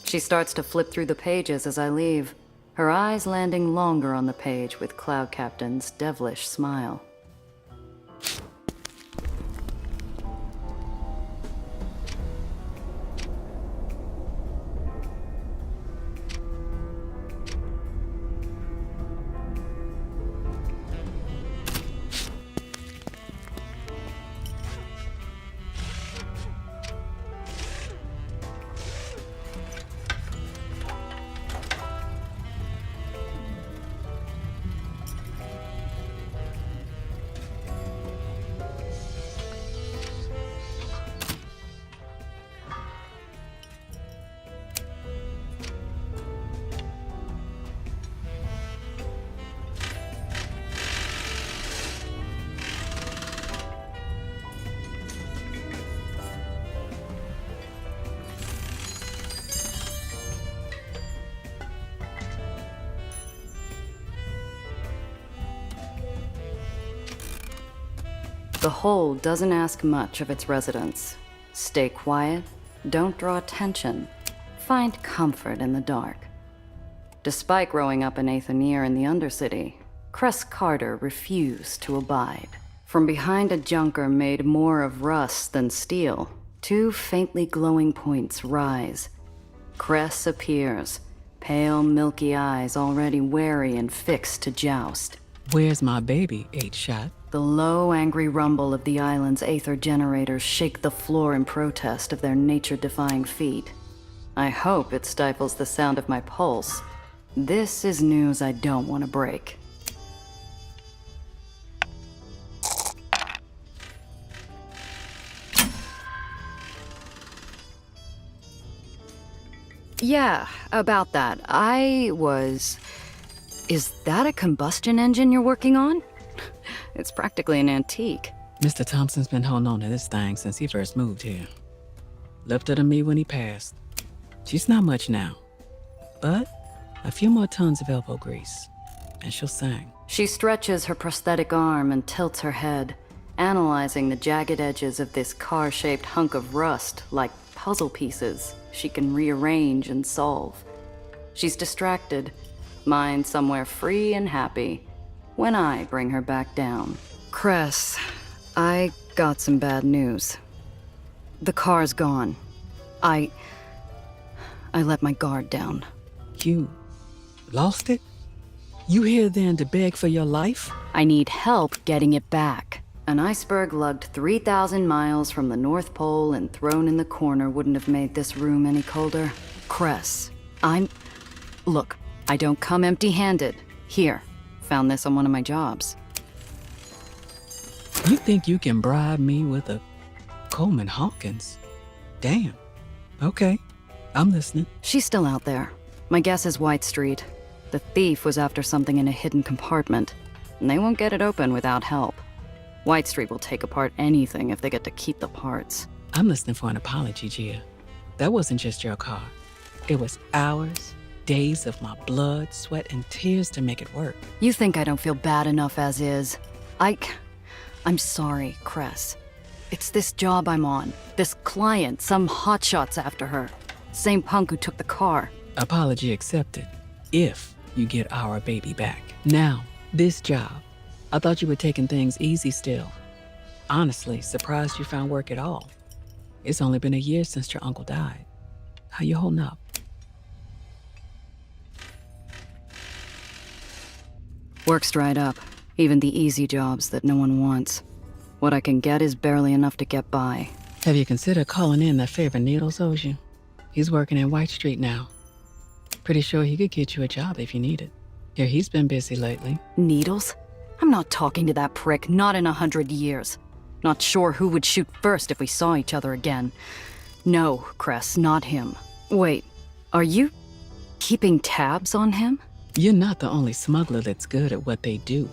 She starts to flip through the pages as I leave, her eyes landing longer on the page with Cloud Captain's devilish smile. The hole doesn't ask much of its residents. Stay quiet, don't draw attention, find comfort in the dark. Despite growing up an Aether in the Undercity, Cress Carter refused to abide. From behind a junker made more of rust than steel, two faintly glowing points rise. Cress appears, pale milky eyes already wary and fixed to joust. Where's my baby, 8-Shot? The low, angry rumble of the island's Aether generators shake the floor in protest of their nature-defying feat. I hope it stifles the sound of my pulse. This is news I don't want to break. Yeah, about that. Is that a combustion engine you're working on? It's practically an antique. Mr. Thompson's been holding on to this thing since he first moved here. Left her to me when he passed. She's not much now, but a few more tons of elbow grease, and she'll sing. She stretches her prosthetic arm and tilts her head, analyzing the jagged edges of this car-shaped hunk of rust like puzzle pieces she can rearrange and solve. She's distracted, mind somewhere free and happy, when I bring her back down. Cress, I got some bad news. The car's gone. I let my guard down. You lost it? You here then to beg for your life? I need help getting it back. An iceberg lugged 3,000 miles from the North Pole and thrown in the corner wouldn't have made this room any colder. Cress, Look, I don't come empty-handed. Here, found this on one of my jobs. You think you can bribe me with a Coleman Hawkins? Damn. Okay, I'm listening. She's still out there. My guess is White Street. The thief was after something in a hidden compartment, and they won't get it open without help. White Street will take apart anything if they get to keep the parts. I'm listening for an apology, Gia. That wasn't just your car. It was hours, days of my blood, sweat, and tears to make it work. You think I don't feel bad enough as is? I'm sorry, Cress. It's this job I'm on. This client, some hotshot's after her. Same punk who took the car. Apology accepted, if you get our baby back. Now, this job. I thought you were taking things easy still. Honestly, surprised you found work at all. It's only been a year since your uncle died. How you holding up? Work's dried up. Even the easy jobs that no one wants. What I can get is barely enough to get by. Have you considered calling in that favor Needles owes you? He's working in White Street now. Pretty sure he could get you a job if you need it. Here, he's been busy lately. Needles? I'm not talking to that prick, not in 100 years. Not sure who would shoot first if we saw each other again. No, Cress, not him. Wait, are you keeping tabs on him? You're not the only smuggler that's good at what they do.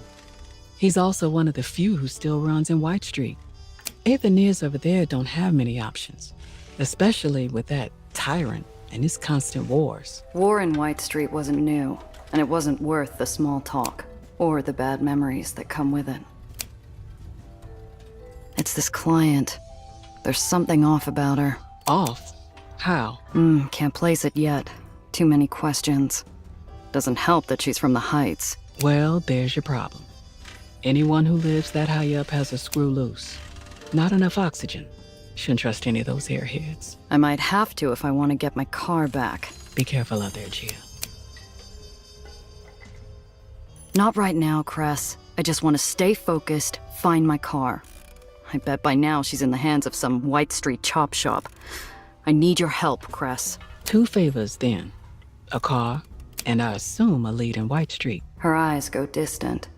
He's also one of the few who still runs in White Street. Aetherneers over there don't have many options, especially with that tyrant and his constant wars. War in White Street wasn't new, and it wasn't worth the small talk, or the bad memories that come with it. It's this client. There's something off about her. Off? How? Can't place it yet. Too many questions. Doesn't help that she's from the Heights. Well, there's your problem. Anyone who lives that high up has a screw loose. Not enough oxygen. Shouldn't trust any of those airheads. I might have to if I want to get my car back. Be careful out there, Gia. Not right now, Cress. I just want to stay focused, find my car. I bet by now she's in the hands of some White Street chop shop. I need your help, Cress. 2 favors, then. A car, and I assume a lead in White Street. Her eyes go distant.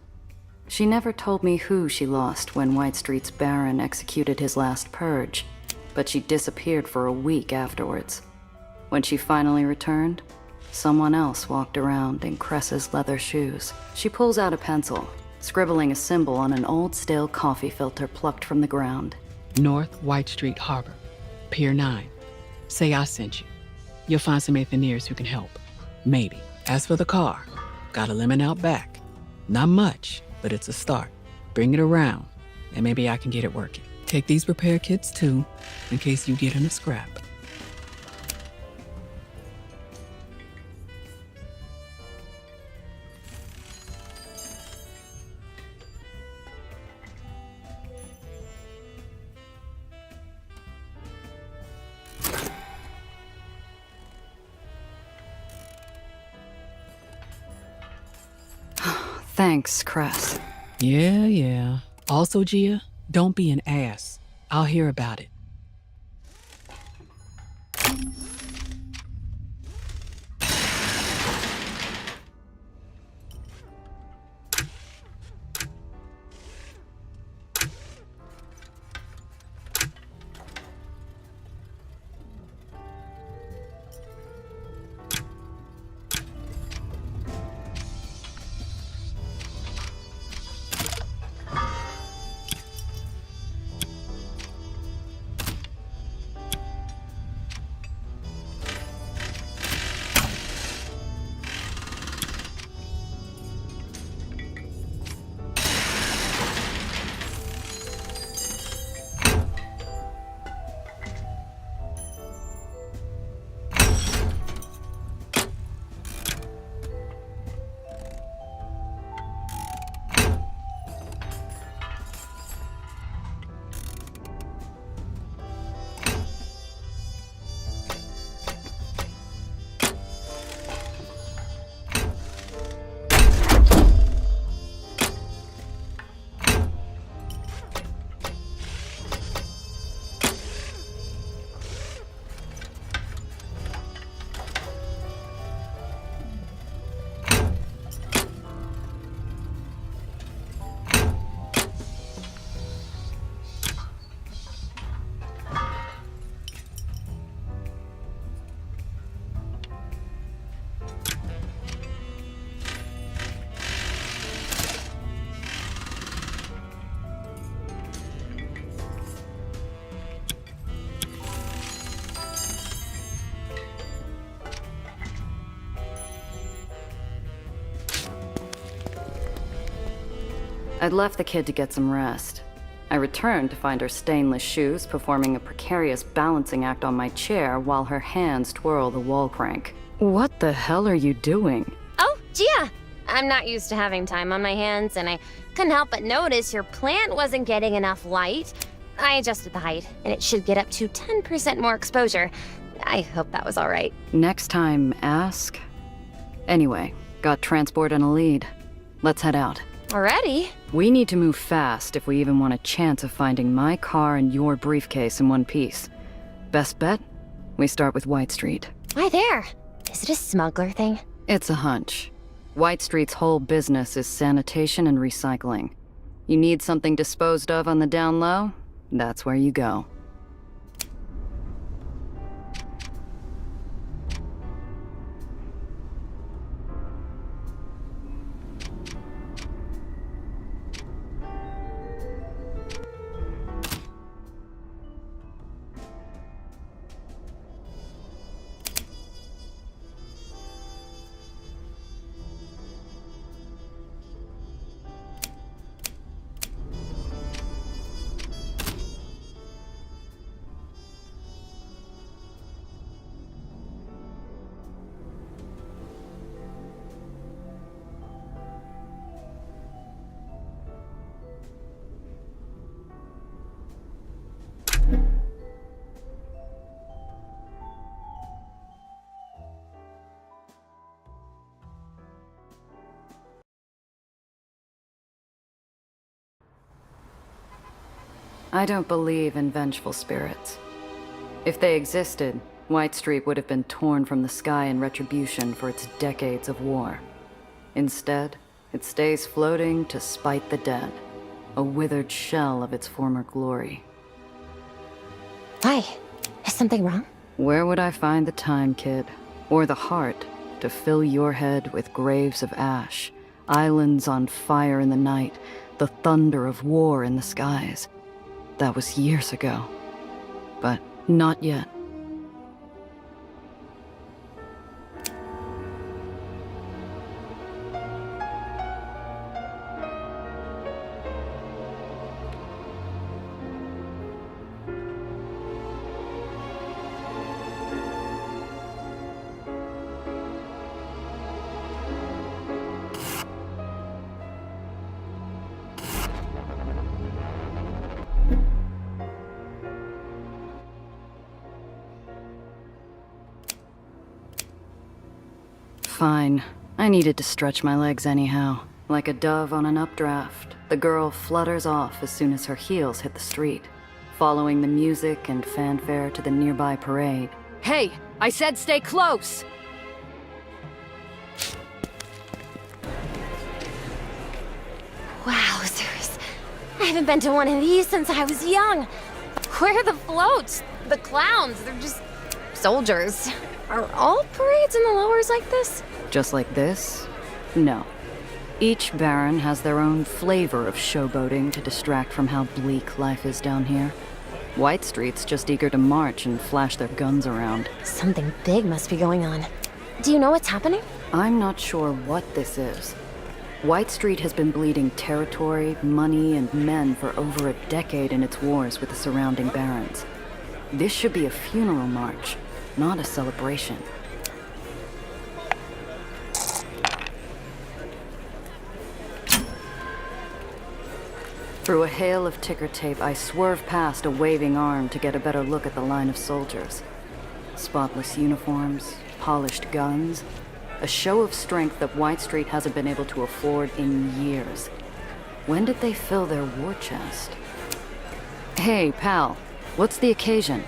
She never told me who she lost when White Street's Baron executed his last purge, but she disappeared for a week afterwards. When she finally returned, someone else walked around in Cress's leather shoes. She pulls out a pencil, scribbling a symbol on an old stale coffee filter plucked from the ground. North White Street Harbor, Pier 9. Say I sent you. You'll find some Aetherneers who can help. Maybe. As for the car, got a lemon out back. Not much, but it's a start. Bring it around, and maybe I can get it working. Take these repair kits too, in case you get in a scrap. Thanks, Cress. Yeah. Also, Gia, don't be an ass. I'll hear about it. I'd left the kid to get some rest. I returned to find her stainless shoes performing a precarious balancing act on my chair while her hands twirl the wall crank. What the hell are you doing? Oh, Gia! I'm not used to having time on my hands, and I couldn't help but notice your plant wasn't getting enough light. I adjusted the height, and it should get up to 10% more exposure. I hope that was all right. Next time, ask. Anyway, got transport and a lead. Let's head out. Already? We need to move fast if we even want a chance of finding my car and your briefcase in one piece. Best bet? We start with White Street. Why there? Is it a smuggler thing? It's a hunch. White Street's whole business is sanitation and recycling. You need something disposed of on the down low? That's where you go. I don't believe in vengeful spirits. If they existed, White Street would have been torn from the sky in retribution for its decades of war. Instead, it stays floating to spite the dead, a withered shell of its former glory. Why? Is something wrong? Where would I find the time, kid? Or the heart to fill your head with graves of ash, islands on fire in the night, the thunder of war in the skies? That was years ago. But not yet. Fine. I needed to stretch my legs anyhow. Like a dove on an updraft, the girl flutters off as soon as her heels hit the street, following the music and fanfare to the nearby parade. Hey! I said stay close! Wowzers. I haven't been to one of these since I was young. Where are the floats? The clowns? They're just soldiers. Are all parades in the lowers like this? Just like this? No. Each Baron has their own flavor of showboating to distract from how bleak life is down here. White Street's just eager to march and flash their guns around. Something big must be going on. Do you know what's happening? I'm not sure what this is. White Street has been bleeding territory, money, and men for over a decade in its wars with the surrounding barons. This should be a funeral march, not a celebration. Through a hail of ticker tape, I swerve past a waving arm to get a better look at the line of soldiers. Spotless uniforms, polished guns, a show of strength that White Street hasn't been able to afford in years. When did they fill their war chest? Hey, pal, what's the occasion?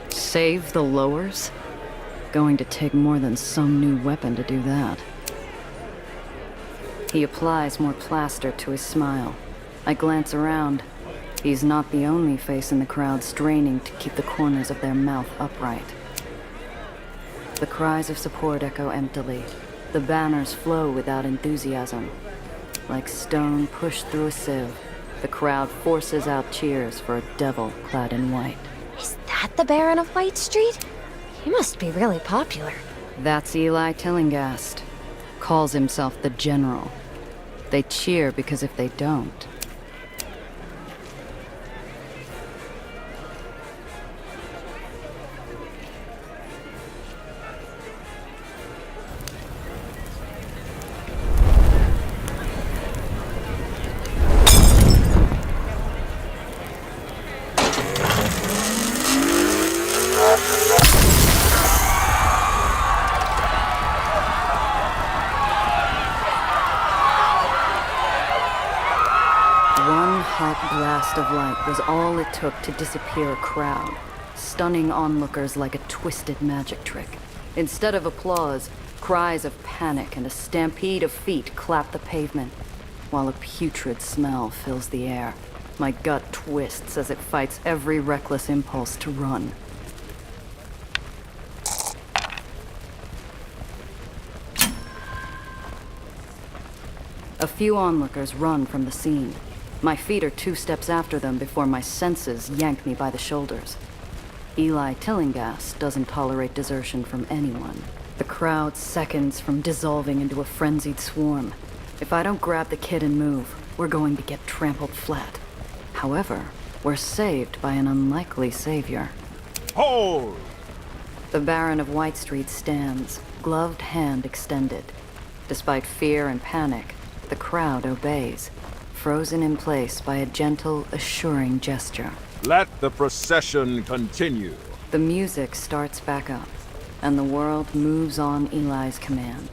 Save the lowers? Going to take more than some new weapon to do that. He applies more plaster to his smile. I glance around. He's not the only face in the crowd straining to keep the corners of their mouth upright. The cries of support echo emptily. The banners flow without enthusiasm. Like stone pushed through a sieve, the crowd forces out cheers for a devil clad in white. Is that the Baron of White Street? He must be really popular. That's Eli Tillingast. Calls himself the General. They cheer because if they don't... blast of light was all it took to disappear a crowd, stunning onlookers like a twisted magic trick. Instead of applause, cries of panic and a stampede of feet clap the pavement, while a putrid smell fills the air. My gut twists as it fights every reckless impulse to run. A few onlookers run from the scene. My feet are 2 steps after them before my senses yank me by the shoulders. Eli Tillinghast doesn't tolerate desertion from anyone. The crowd seconds from dissolving into a frenzied swarm. If I don't grab the kid and move, we're going to get trampled flat. However, we're saved by an unlikely savior. Hold! The Baron of White Street stands, gloved hand extended. Despite fear and panic, the crowd obeys, frozen in place by a gentle, assuring gesture. Let the procession continue. The music starts back up, and the world moves on Eli's command.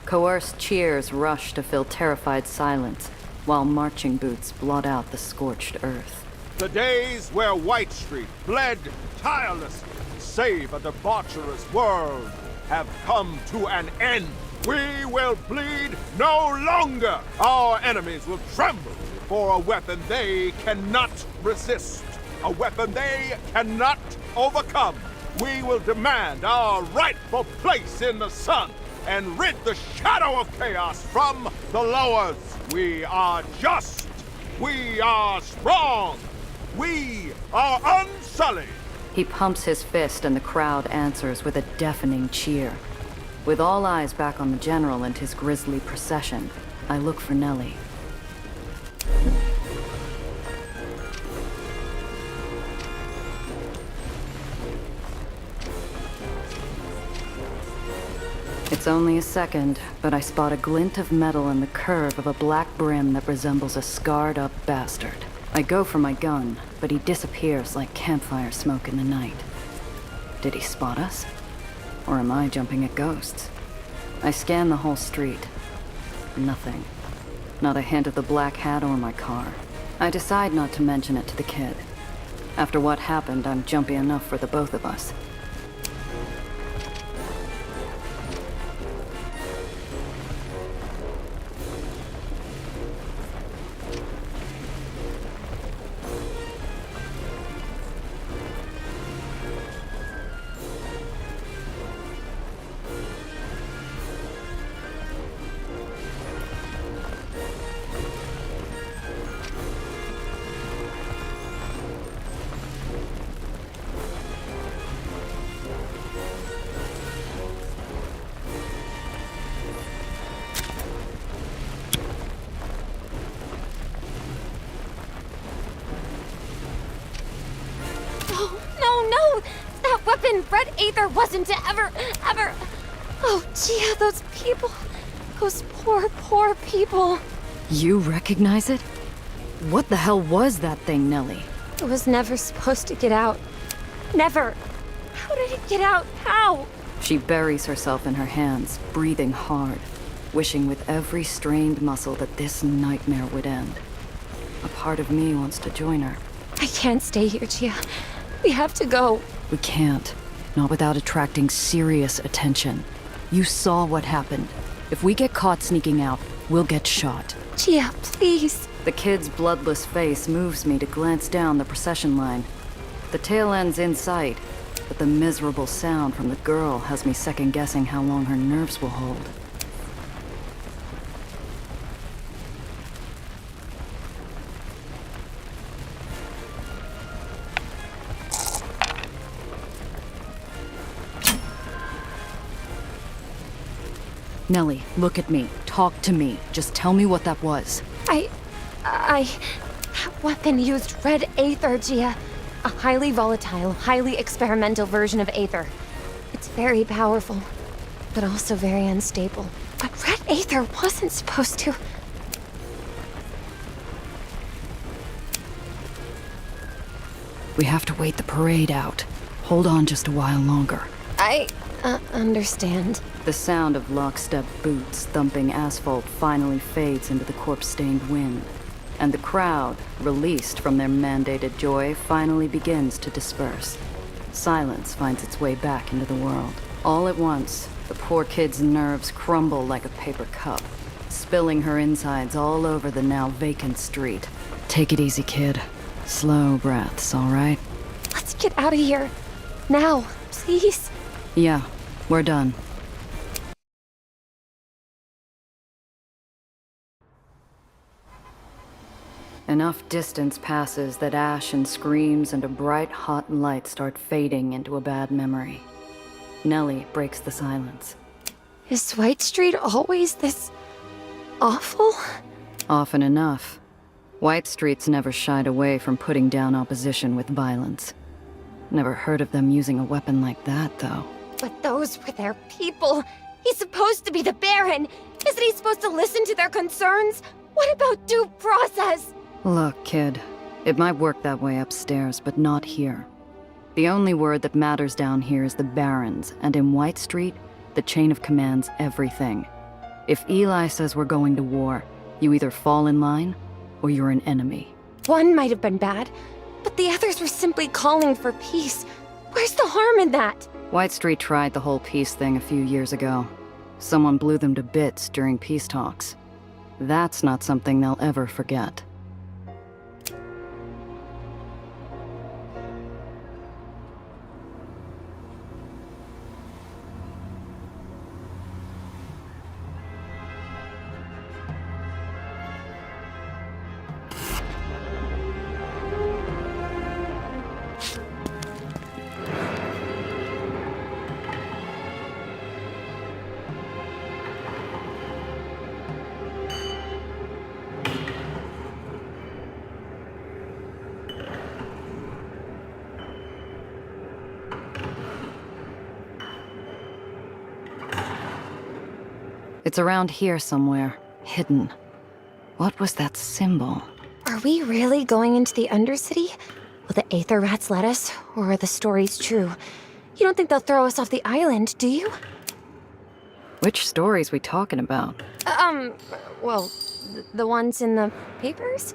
Coerced cheers rush to fill terrified silence, while marching boots blot out the scorched earth. The days where White Street bled tirelessly to save a debaucherous world have come to an end. We will bleed no longer. Our enemies will tremble before a weapon they cannot resist, a weapon they cannot overcome. We will demand our rightful place in the sun and rid the shadow of chaos from the lowers. We are just. We are strong. We are unsullied. He pumps his fist and the crowd answers with a deafening cheer. With all eyes back on the General and his grisly procession, I look for Nellie. It's only a second, but I spot a glint of metal in the curve of a black brim that resembles a scarred-up bastard. I go for my gun, but he disappears like campfire smoke in the night. Did he spot us? Or am I jumping at ghosts? I scan the whole street. Nothing. Not a hint of the black hat or my car. I decide not to mention it to the kid. After what happened, I'm jumpy enough for the both of us. Red Aether wasn't to ever... Oh, Gia, those people. Those poor people. You recognize it? What the hell was that thing, Nellie? It was never supposed to get out. Never. How did it get out? How? She buries herself in her hands, breathing hard, wishing with every strained muscle that this nightmare would end. A part of me wants to join her. I can't stay here, Gia. We have to go. We can't. Not without attracting serious attention. You saw what happened. If we get caught sneaking out, we'll get shot. Gia, please. The kid's bloodless face moves me to glance down the procession line. The tail end's in sight, but the miserable sound from the girl has me second-guessing how long her nerves will hold. Nellie, look at me. Talk to me. Just tell me what that was. That weapon used red Aether, Gia. A highly volatile, highly experimental version of Aether. It's very powerful, but also very unstable. But red Aether wasn't supposed to... We have to wait the parade out. Hold on just a while longer. I understand. The sound of lockstep boots thumping asphalt finally fades into the corpse-stained wind. and the crowd, released from their mandated joy, finally begins to disperse. Silence finds its way back into the world. All at once, the poor kid's nerves crumble like a paper cup, spilling her insides all over the now vacant street. Take it easy, kid. Slow breaths, all right? Let's get out of here. Now, please. Yeah, we're done. Enough distance passes that ash and screams and a bright, hot light start fading into a bad memory. Nellie breaks the silence. Is White Street always this awful? Often enough. White Street's never shied away from putting down opposition with violence. Never heard of them using a weapon like that, though. But those were their people. He's supposed to be the Baron. Isn't he supposed to listen to their concerns? What about due process? Look, kid. It might work that way upstairs, but not here. The only word that matters down here is the Barons, and in White Street, the chain of command's everything. If Eli says we're going to war, you either fall in line, or you're an enemy. One might have been bad, but the others were simply calling for peace. Where's the harm in that? White Street tried the whole peace thing a few years ago. Someone blew them to bits during peace talks. That's not something they'll ever forget. It's around here somewhere, hidden. What was that symbol? Are we really going into the Undercity? Will the Aether Rats let us, or are the stories true? You don't think they'll throw us off the island, do you? Which stories we talking about? Well, the ones in the papers?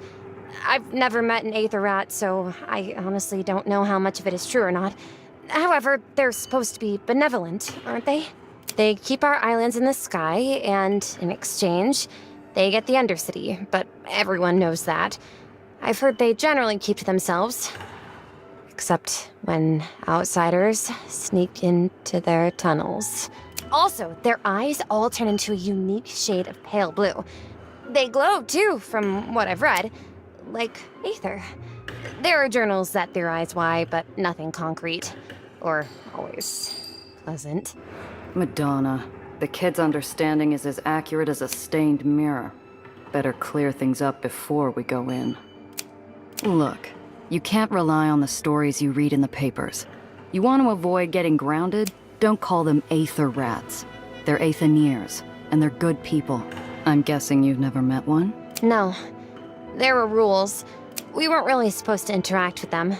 I've never met an Aether Rat, so I honestly don't know how much of it is true or not. However, they're supposed to be benevolent, aren't they? They keep our islands in the sky, and in exchange, they get the Undercity, but everyone knows that. I've heard they generally keep to themselves. Except when outsiders sneak into their tunnels. Also, their eyes all turn into a unique shade of pale blue. They glow, too, from what I've read. Like Aether. There are journals that theorize why, but nothing concrete. Or always pleasant. Madonna. The kid's understanding is as accurate as a stained mirror. Better clear things up before we go in. Look, you can't rely on the stories you read in the papers. You want to avoid getting grounded? Don't call them Aether Rats. They're Aetheniers, and they're good people. I'm guessing you've never met one? No. There were rules. We weren't really supposed to interact with them.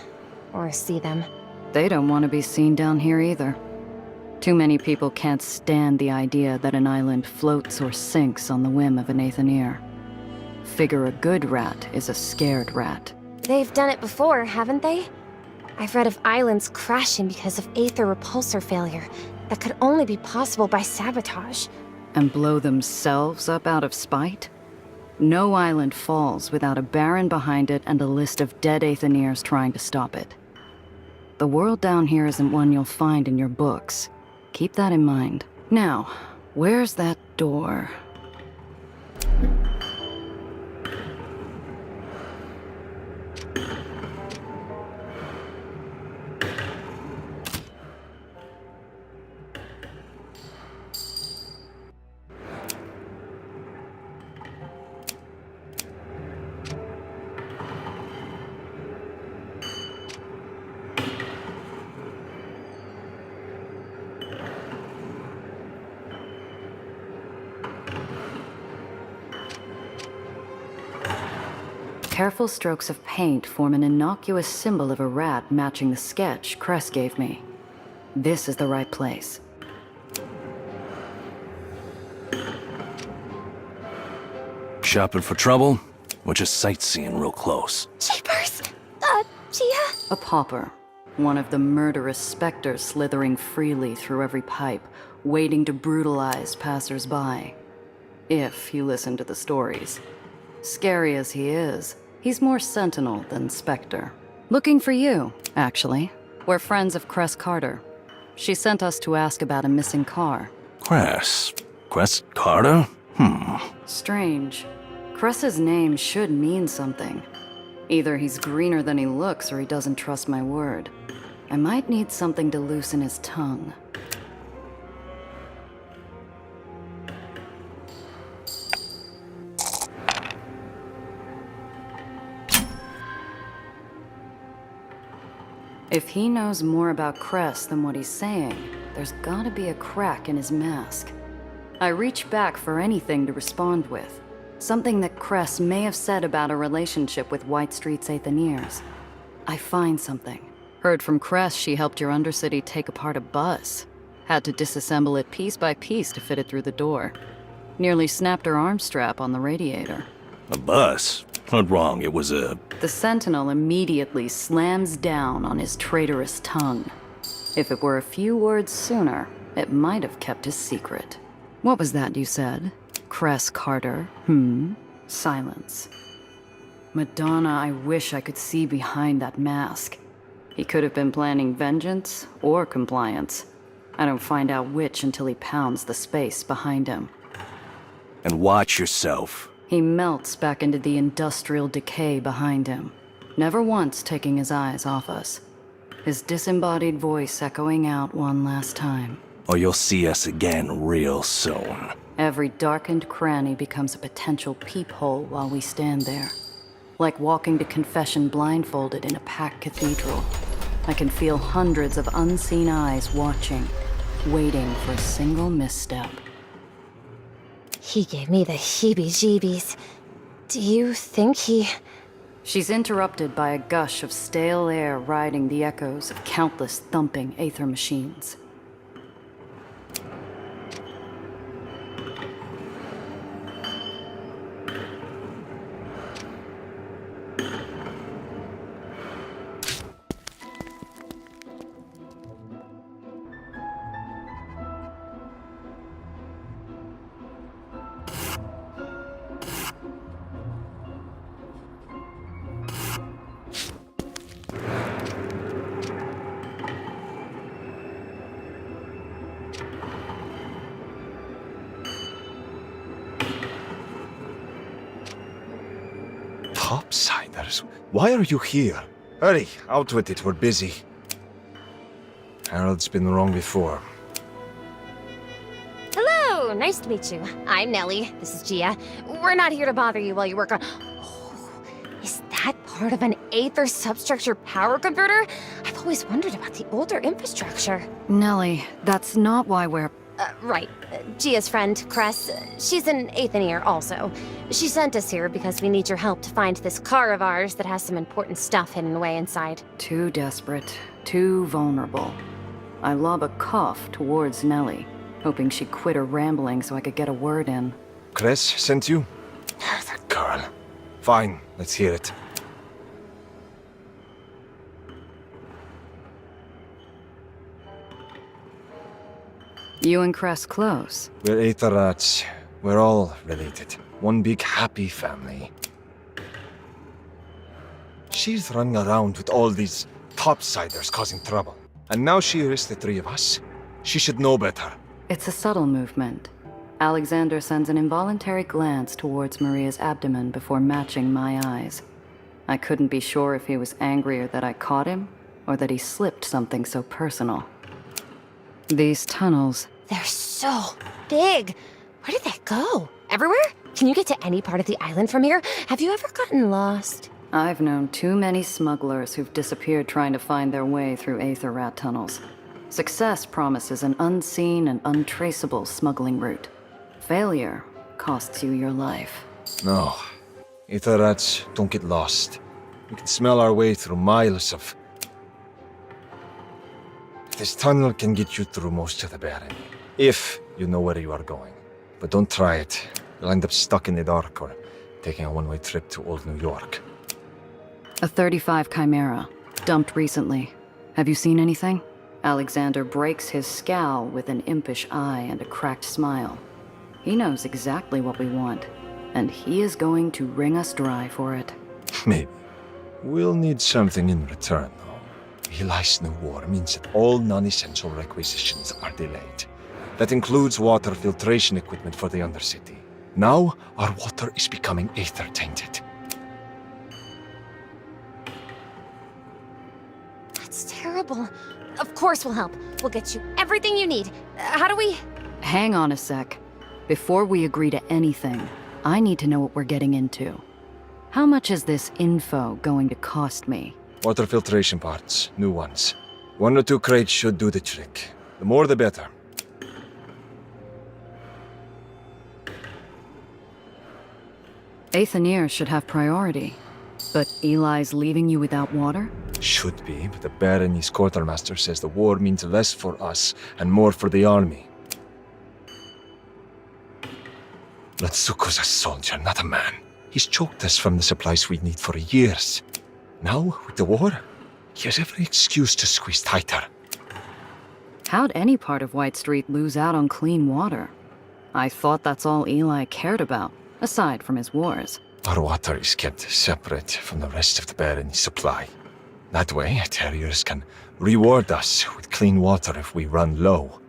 Or see them. They don't want to be seen down here either. Too many people can't stand the idea that an island floats or sinks on the whim of an Aethenier. Figure a good rat is a scared rat. They've done it before, haven't they? I've read of islands crashing because of Aether repulsor failure that could only be possible by sabotage. And blow themselves up out of spite? No island falls without a Baron behind it and a list of dead Aetheniers trying to stop it. The world down here isn't one you'll find in your books. Keep that in mind. Now, where's that door? Careful strokes of paint form an innocuous symbol of a rat matching the sketch Cress gave me. This is the right place. Shopping for trouble? We're just sightseeing real close. Jeepers! Gia? A pauper. One of the murderous specters slithering freely through every pipe, waiting to brutalize passers-by. If you listen to the stories. Scary as he is, he's more sentinel than specter. Looking for you, actually. We're friends of Cress Carter. She sent us to ask about a missing car. Cress Carter? Strange. Cress's name should mean something. Either he's greener than he looks or he doesn't trust my word. I might need something to loosen his tongue. If he knows more about Cress than what he's saying, there's gotta be a crack in his mask. I reach back for anything to respond with. Something that Cress may have said about a relationship with White Street's Aethaniers. I find something. Heard from Cress she helped your Undercity take apart a bus. Had to disassemble it piece by piece to fit it through the door. Nearly snapped her arm strap on the radiator. A bus? Not wrong, it was a... The Sentinel immediately slams down on his traitorous tongue. If it were a few words sooner, it might have kept his secret. What was that you said? Cress Carter? Silence. Madonna, I wish I could see behind that mask. He could have been planning vengeance or compliance. I don't find out which until he pounds the space behind him. And watch yourself. He melts back into the industrial decay behind him, never once taking his eyes off us. His disembodied voice echoing out one last time. Or you'll see us again real soon. Every darkened cranny becomes a potential peephole while we stand there. Like walking to confession blindfolded in a packed cathedral. I can feel hundreds of unseen eyes watching, waiting for a single misstep. He gave me the heebie-jeebies. Do you think he... She's interrupted by a gush of stale air riding the echoes of countless thumping Aether machines. Topsiders, why are you here? Hurry, out with it, we're busy. Harold's been wrong before. Hello, nice to meet you. I'm Nellie, this is Gia. We're not here to bother you while you work on... Oh, is that part of an Aether substructure power converter? I've always wondered about the older infrastructure. Nellie, that's not why we're... Right. Gia's friend, Cress, she's an Aethanier also. She sent us here because we need your help to find this car of ours that has some important stuff hidden away inside. Too desperate, too vulnerable. I lob a cough towards Nellie, hoping she'd quit her rambling so I could get a word in. Cress sent you? That girl. Fine, let's hear it. You and Cress close? We're Aether rats. We're all related. One big happy family. She's running around with all these topsiders causing trouble. And now she risks the three of us. She should know better. It's a subtle movement. Alexander sends an involuntary glance towards Maria's abdomen before matching my eyes. I couldn't be sure if he was angrier that I caught him, or that he slipped something so personal. These tunnels... They're so big. Where did they go? Everywhere? Can you get to any part of the island from here? Have you ever gotten lost? I've known too many smugglers who've disappeared trying to find their way through Aether rat tunnels. Success promises an unseen and untraceable smuggling route. Failure costs you your life. No. Aether rats don't get lost. We can smell our way through miles of... This tunnel can get you through most of the Baron. If you know where you are going. But don't try it. You'll end up stuck in the dark or taking a one-way trip to Old New York. A 35 Chimera, dumped recently. Have you seen anything? Alexander breaks his scowl with an impish eye and a cracked smile. He knows exactly what we want, and he is going to wring us dry for it. Maybe. We'll need something in return, though. Eli's new war means that all non-essential requisitions are delayed. That includes water filtration equipment for the Undercity. Now, our water is becoming Aether-tainted. That's terrible. Of course we'll help. We'll get you everything you need. How do we... Hang on a sec. Before we agree to anything, I need to know what we're getting into. How much is this info going to cost me? Water filtration parts, new ones. 1 or 2 crates should do the trick. The more the better. Aether should have priority. But Eli's leaving you without water? Should be, but the Baroness quartermaster says the war means less for us and more for the army. Letsuko's a soldier, not a man. He's choked us from the supplies we need for years. Now, with the war, he has every excuse to squeeze tighter. How'd any part of White Street lose out on clean water? I thought that's all Eli cared about, aside from his wars. Our water is kept separate from the rest of the Baroness supply. That way, terriers can reward us with clean water if we run low.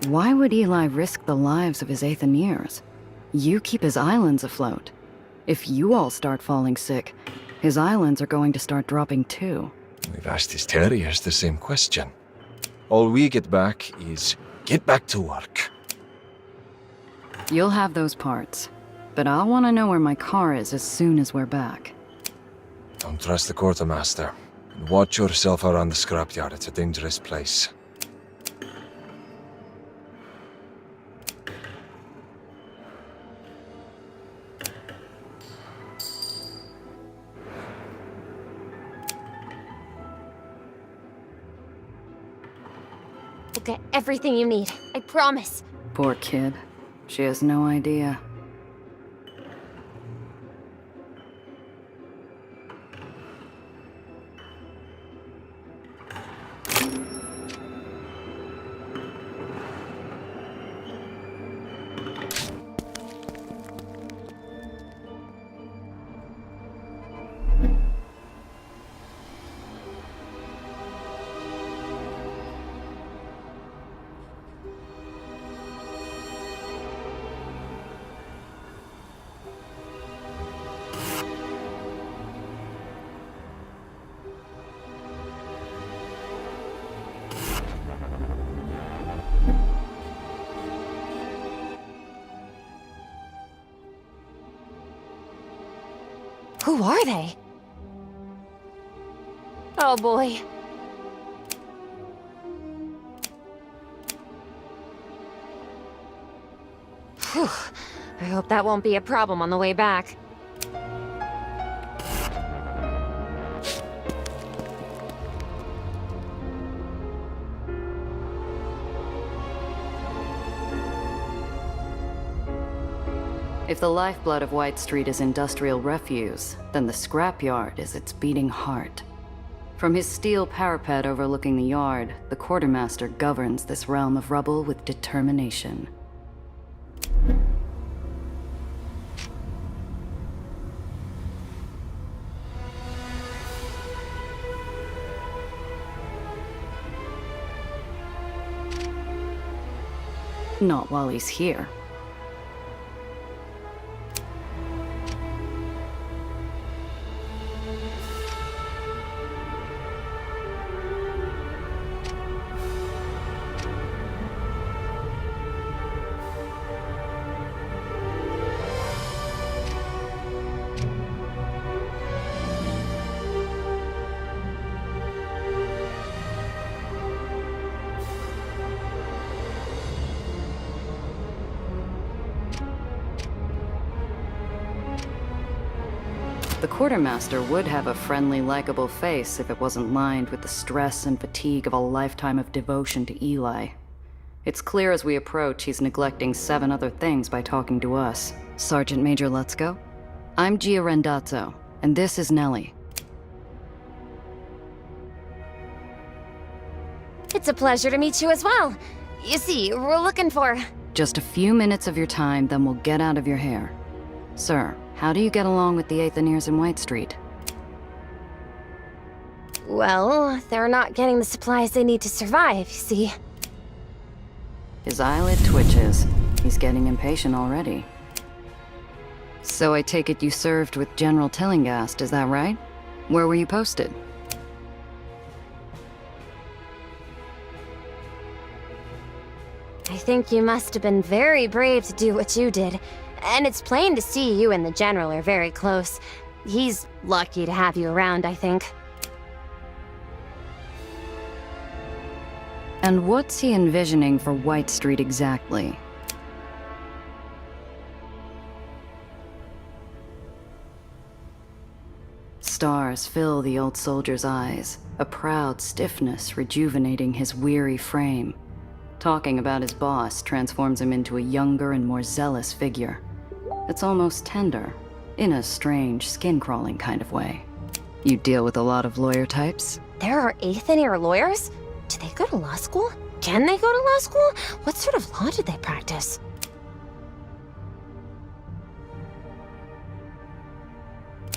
Why would Eli risk the lives of his Aethaniers? You keep his islands afloat. If you all start falling sick, his islands are going to start dropping too. We've asked his terriers the same question. All we get back is, get back to work. You'll have those parts, but I'll want to know where my car is as soon as we're back. Don't trust the quartermaster. And watch yourself around the scrapyard. It's a dangerous place. We'll get everything you need. I promise. Poor kid. She has no idea. Who are they? Oh boy. Whew. I hope that won't be a problem on the way back. If the lifeblood of White Street is industrial refuse, then the scrapyard is its beating heart. From his steel parapet overlooking the yard, the quartermaster governs this realm of rubble with determination. Not while he's here. The quartermaster would have a friendly, likable face if it wasn't lined with the stress and fatigue of a lifetime of devotion to Eli. It's clear as we approach he's neglecting 7 other things by talking to us. Sergeant Major Let's-Go? I'm Gia Rendazzo, and this is Nellie. It's a pleasure to meet you as well. You see, we're looking for... Just a few minutes of your time, then we'll get out of your hair. Sir, how do you get along with the Aetherians in White Street? Well, they're not getting the supplies they need to survive, you see. His eyelid twitches. He's getting impatient already. So I take it you served with General Tillinghast, is that right? Where were you posted? I think you must have been very brave to do what you did. And it's plain to see you and the General are very close. He's lucky to have you around, I think. And what's he envisioning for White Street exactly? Stars fill the old soldier's eyes, a proud stiffness rejuvenating his weary frame. Talking about his boss transforms him into a younger and more zealous figure. It's almost tender, in a strange, skin-crawling kind of way. You deal with a lot of lawyer types? There are Aetherian lawyers? Do they go to law school? Can they go to law school? What sort of law do they practice?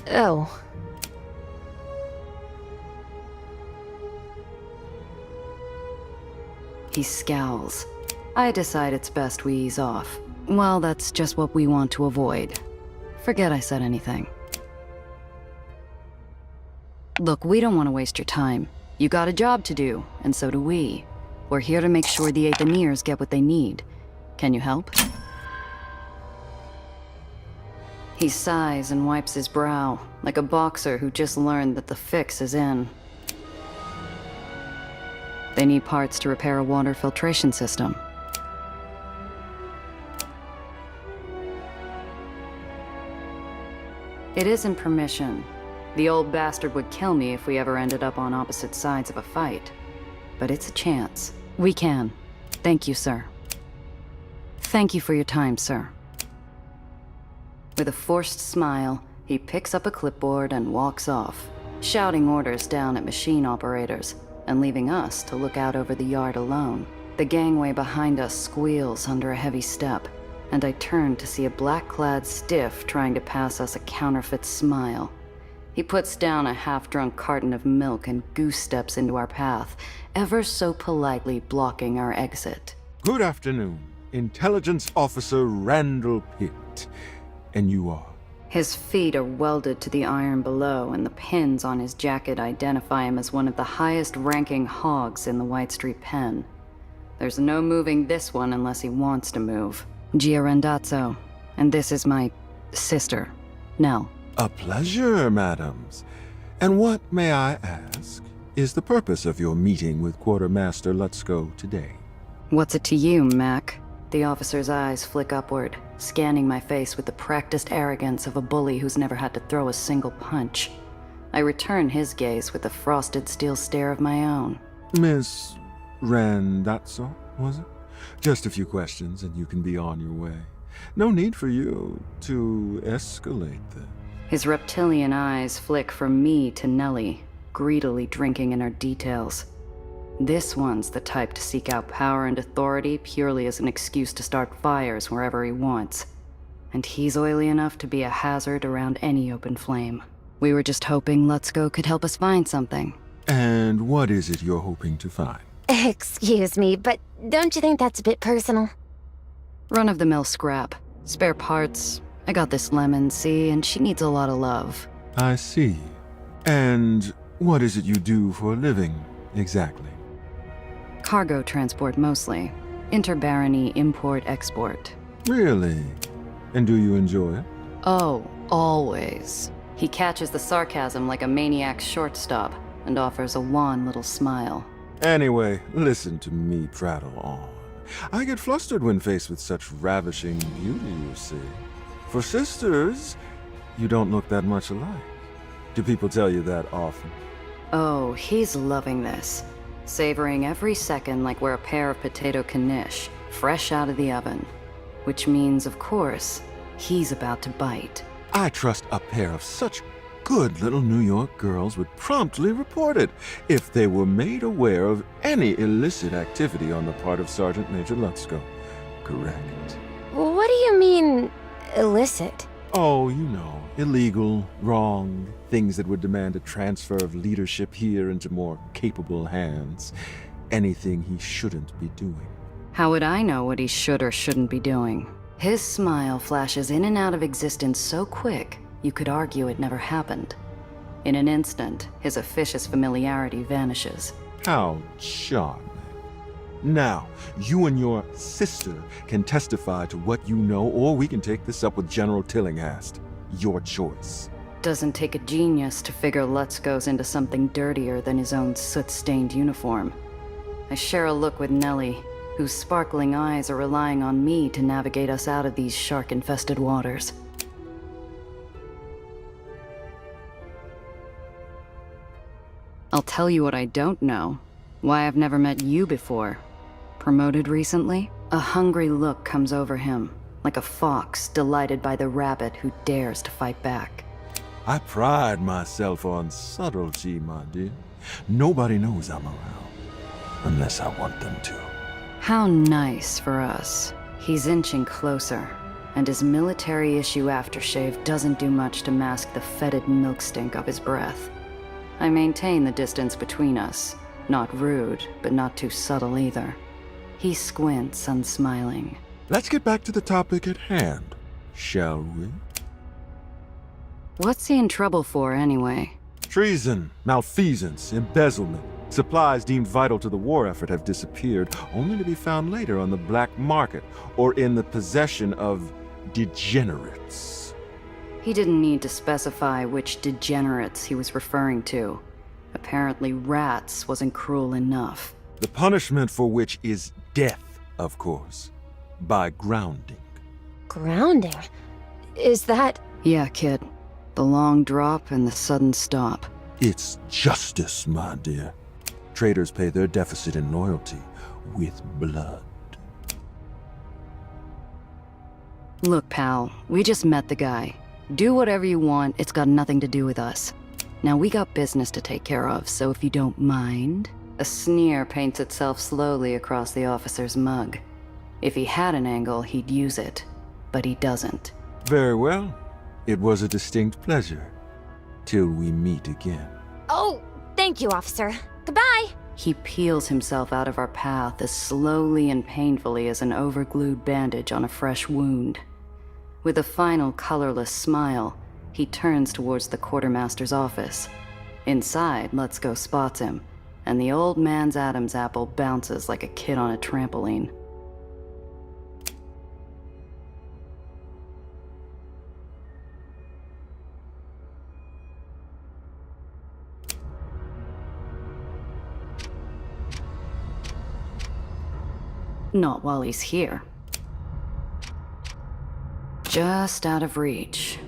Oh. He scowls. I decide it's best we ease off. Well, that's just what we want to avoid. Forget I said anything. Look, we don't want to waste your time. You got a job to do, and so do we. We're here to make sure the Aetherians get what they need. Can you help? He sighs and wipes his brow, like a boxer who just learned that the fix is in. They need parts to repair a water filtration system. It isn't permission. The old bastard would kill me if we ever ended up on opposite sides of a fight. But it's a chance. We can. Thank you, sir. Thank you for your time, sir. With a forced smile, he picks up a clipboard and walks off, shouting orders down at machine operators, and leaving us to look out over the yard alone. The gangway behind us squeals under a heavy step, and I turn to see a black-clad stiff trying to pass us a counterfeit smile. He puts down a half-drunk carton of milk and goose steps into our path, ever so politely blocking our exit. Good afternoon, Intelligence Officer Randall Pitt. And you are? His feet are welded to the iron below, and the pins on his jacket identify him as one of the highest-ranking hogs in the White Street pen. There's no moving this one unless he wants to move. Gia Rendazzo, and this is my sister, Nell. A pleasure, madams. And what, may I ask, is the purpose of your meeting with Quartermaster Let's-Go today? What's it to you, Mac? The officer's eyes flick upward, scanning my face with the practiced arrogance of a bully who's never had to throw a single punch. I return his gaze with the frosted steel stare of my own. Miss Randazzo, was it? Just a few questions and you can be on your way. No need for you to escalate this. His reptilian eyes flick from me to Nellie, greedily drinking in our details. This one's the type to seek out power and authority purely as an excuse to start fires wherever he wants. And he's oily enough to be a hazard around any open flame. We were just hoping Let's-Go could help us find something. And what is it you're hoping to find? Excuse me, but don't you think that's a bit personal? Run-of-the-mill scrap. Spare parts. I got this lemon, see, and she needs a lot of love. I see. And what is it you do for a living, exactly? Cargo transport mostly. Interbarony import-export. Really? And do you enjoy it? Oh, always. He catches the sarcasm like a maniac's shortstop and offers a wan little smile. Anyway, listen to me prattle on. I get flustered when faced with such ravishing beauty, you see. For sisters, you don't look that much alike. Do people tell you that often? Oh, he's loving this. savoring every second like we're a pair of potato knish, fresh out of the oven. Which means, of course, he's about to bite. I trust a pair of such good little New York girls would promptly report it if they were made aware of any illicit activity on the part of Sergeant Major Lutzko. Correct. What do you mean, illicit? Oh, you know, illegal, wrong, things that would demand a transfer of leadership here into more capable hands. Anything he shouldn't be doing. How would I know what he should or shouldn't be doing? His smile flashes in and out of existence so quick, you could argue it never happened. In an instant, his officious familiarity vanishes. How charming. Now, you and your sister can testify to what you know, or we can take this up with General Tillinghast. Your choice. Doesn't take a genius to figure Lutz goes into something dirtier than his own soot-stained uniform. I share a look with Nellie, whose sparkling eyes are relying on me to navigate us out of these shark-infested waters. I'll tell you what I don't know. Why I've never met you before. Promoted recently? A hungry look comes over him, like a fox delighted by the rabbit who dares to fight back. I pride myself on subtlety, my dear. Nobody knows I'm around, unless I want them to. How nice for us. He's inching closer, and his military-issue aftershave doesn't do much to mask the fetid milk stink of his breath. I maintain the distance between us. Not rude, but not too subtle either. He squints, unsmiling. Let's get back to the topic at hand, shall we? What's he in trouble for, anyway? Treason, malfeasance, embezzlement. Supplies deemed vital to the war effort have disappeared, only to be found later on the black market or in the possession of degenerates. He didn't need to specify which degenerates he was referring to. Apparently rats wasn't cruel enough. The punishment for which is death, of course, by grounding. Grounding? Is that... Yeah, kid. The long drop and the sudden stop. It's justice, my dear. Traitors pay their deficit in loyalty with blood. Look, pal, we just met the guy. Do whatever you want, it's got nothing to do with us. Now we got business to take care of, so if you don't mind... A sneer paints itself slowly across the officer's mug. If he had an angle, he'd use it. But he doesn't. Very well. It was a distinct pleasure. Till we meet again. Oh, thank you, officer. Goodbye! He peels himself out of our path as slowly and painfully as an overglued bandage on a fresh wound. With a final colorless smile, he turns towards the quartermaster's office. Inside, Let's Go spots him, and the old man's Adam's apple bounces like a kid on a trampoline. Not while he's here. Just out of reach.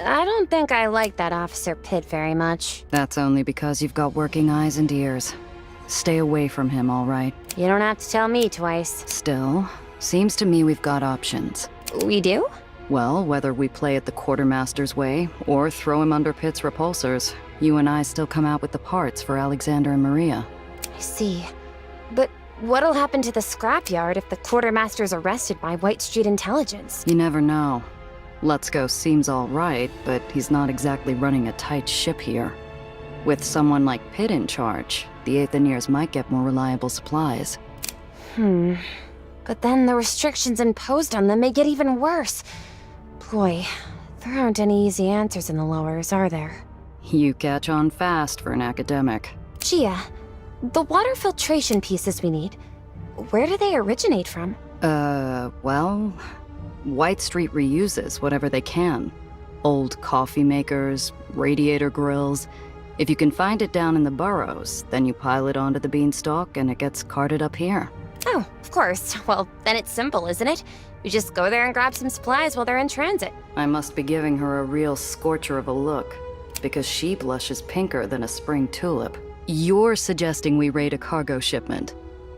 I don't think I like that Officer Pitt very much. That's only because you've got working eyes and ears. Stay away from him, all right? You don't have to tell me twice. Still, seems to me we've got options. We do? Well, whether we play it the quartermaster's way, or throw him under Pitt's repulsors, you and I still come out with the parts for Alexander and Maria. I see. But what'll happen to the scrapyard if the quartermaster's arrested by White Street Intelligence? You never know. Let's Go seems all right, but he's not exactly running a tight ship here. With someone like Pitt in charge, the Aetherians might get more reliable supplies. But then the restrictions imposed on them may get even worse. Boy, there aren't any easy answers in the lowers, are there? You catch on fast for an academic. Gia, the water filtration pieces we need, where do they originate from? Well... White Street reuses whatever they can. Old coffee makers, radiator grills. If you can find it down in the burrows, then you pile it onto the beanstalk and it gets carted up here. Oh, of course. Well, then it's simple, isn't it? You just go there and grab some supplies while they're in transit. I must be giving her a real scorcher of a look, because she blushes pinker than a spring tulip. You're suggesting we raid a cargo shipment.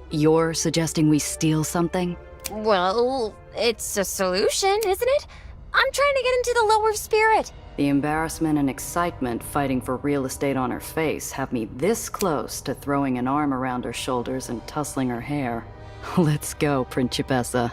You're suggesting we steal something? Well, it's a solution, isn't it? I'm trying to get into the lower spirit. The embarrassment and excitement fighting for real estate on her face have me this close to throwing an arm around her shoulders and tussling her hair. Let's go, Principessa.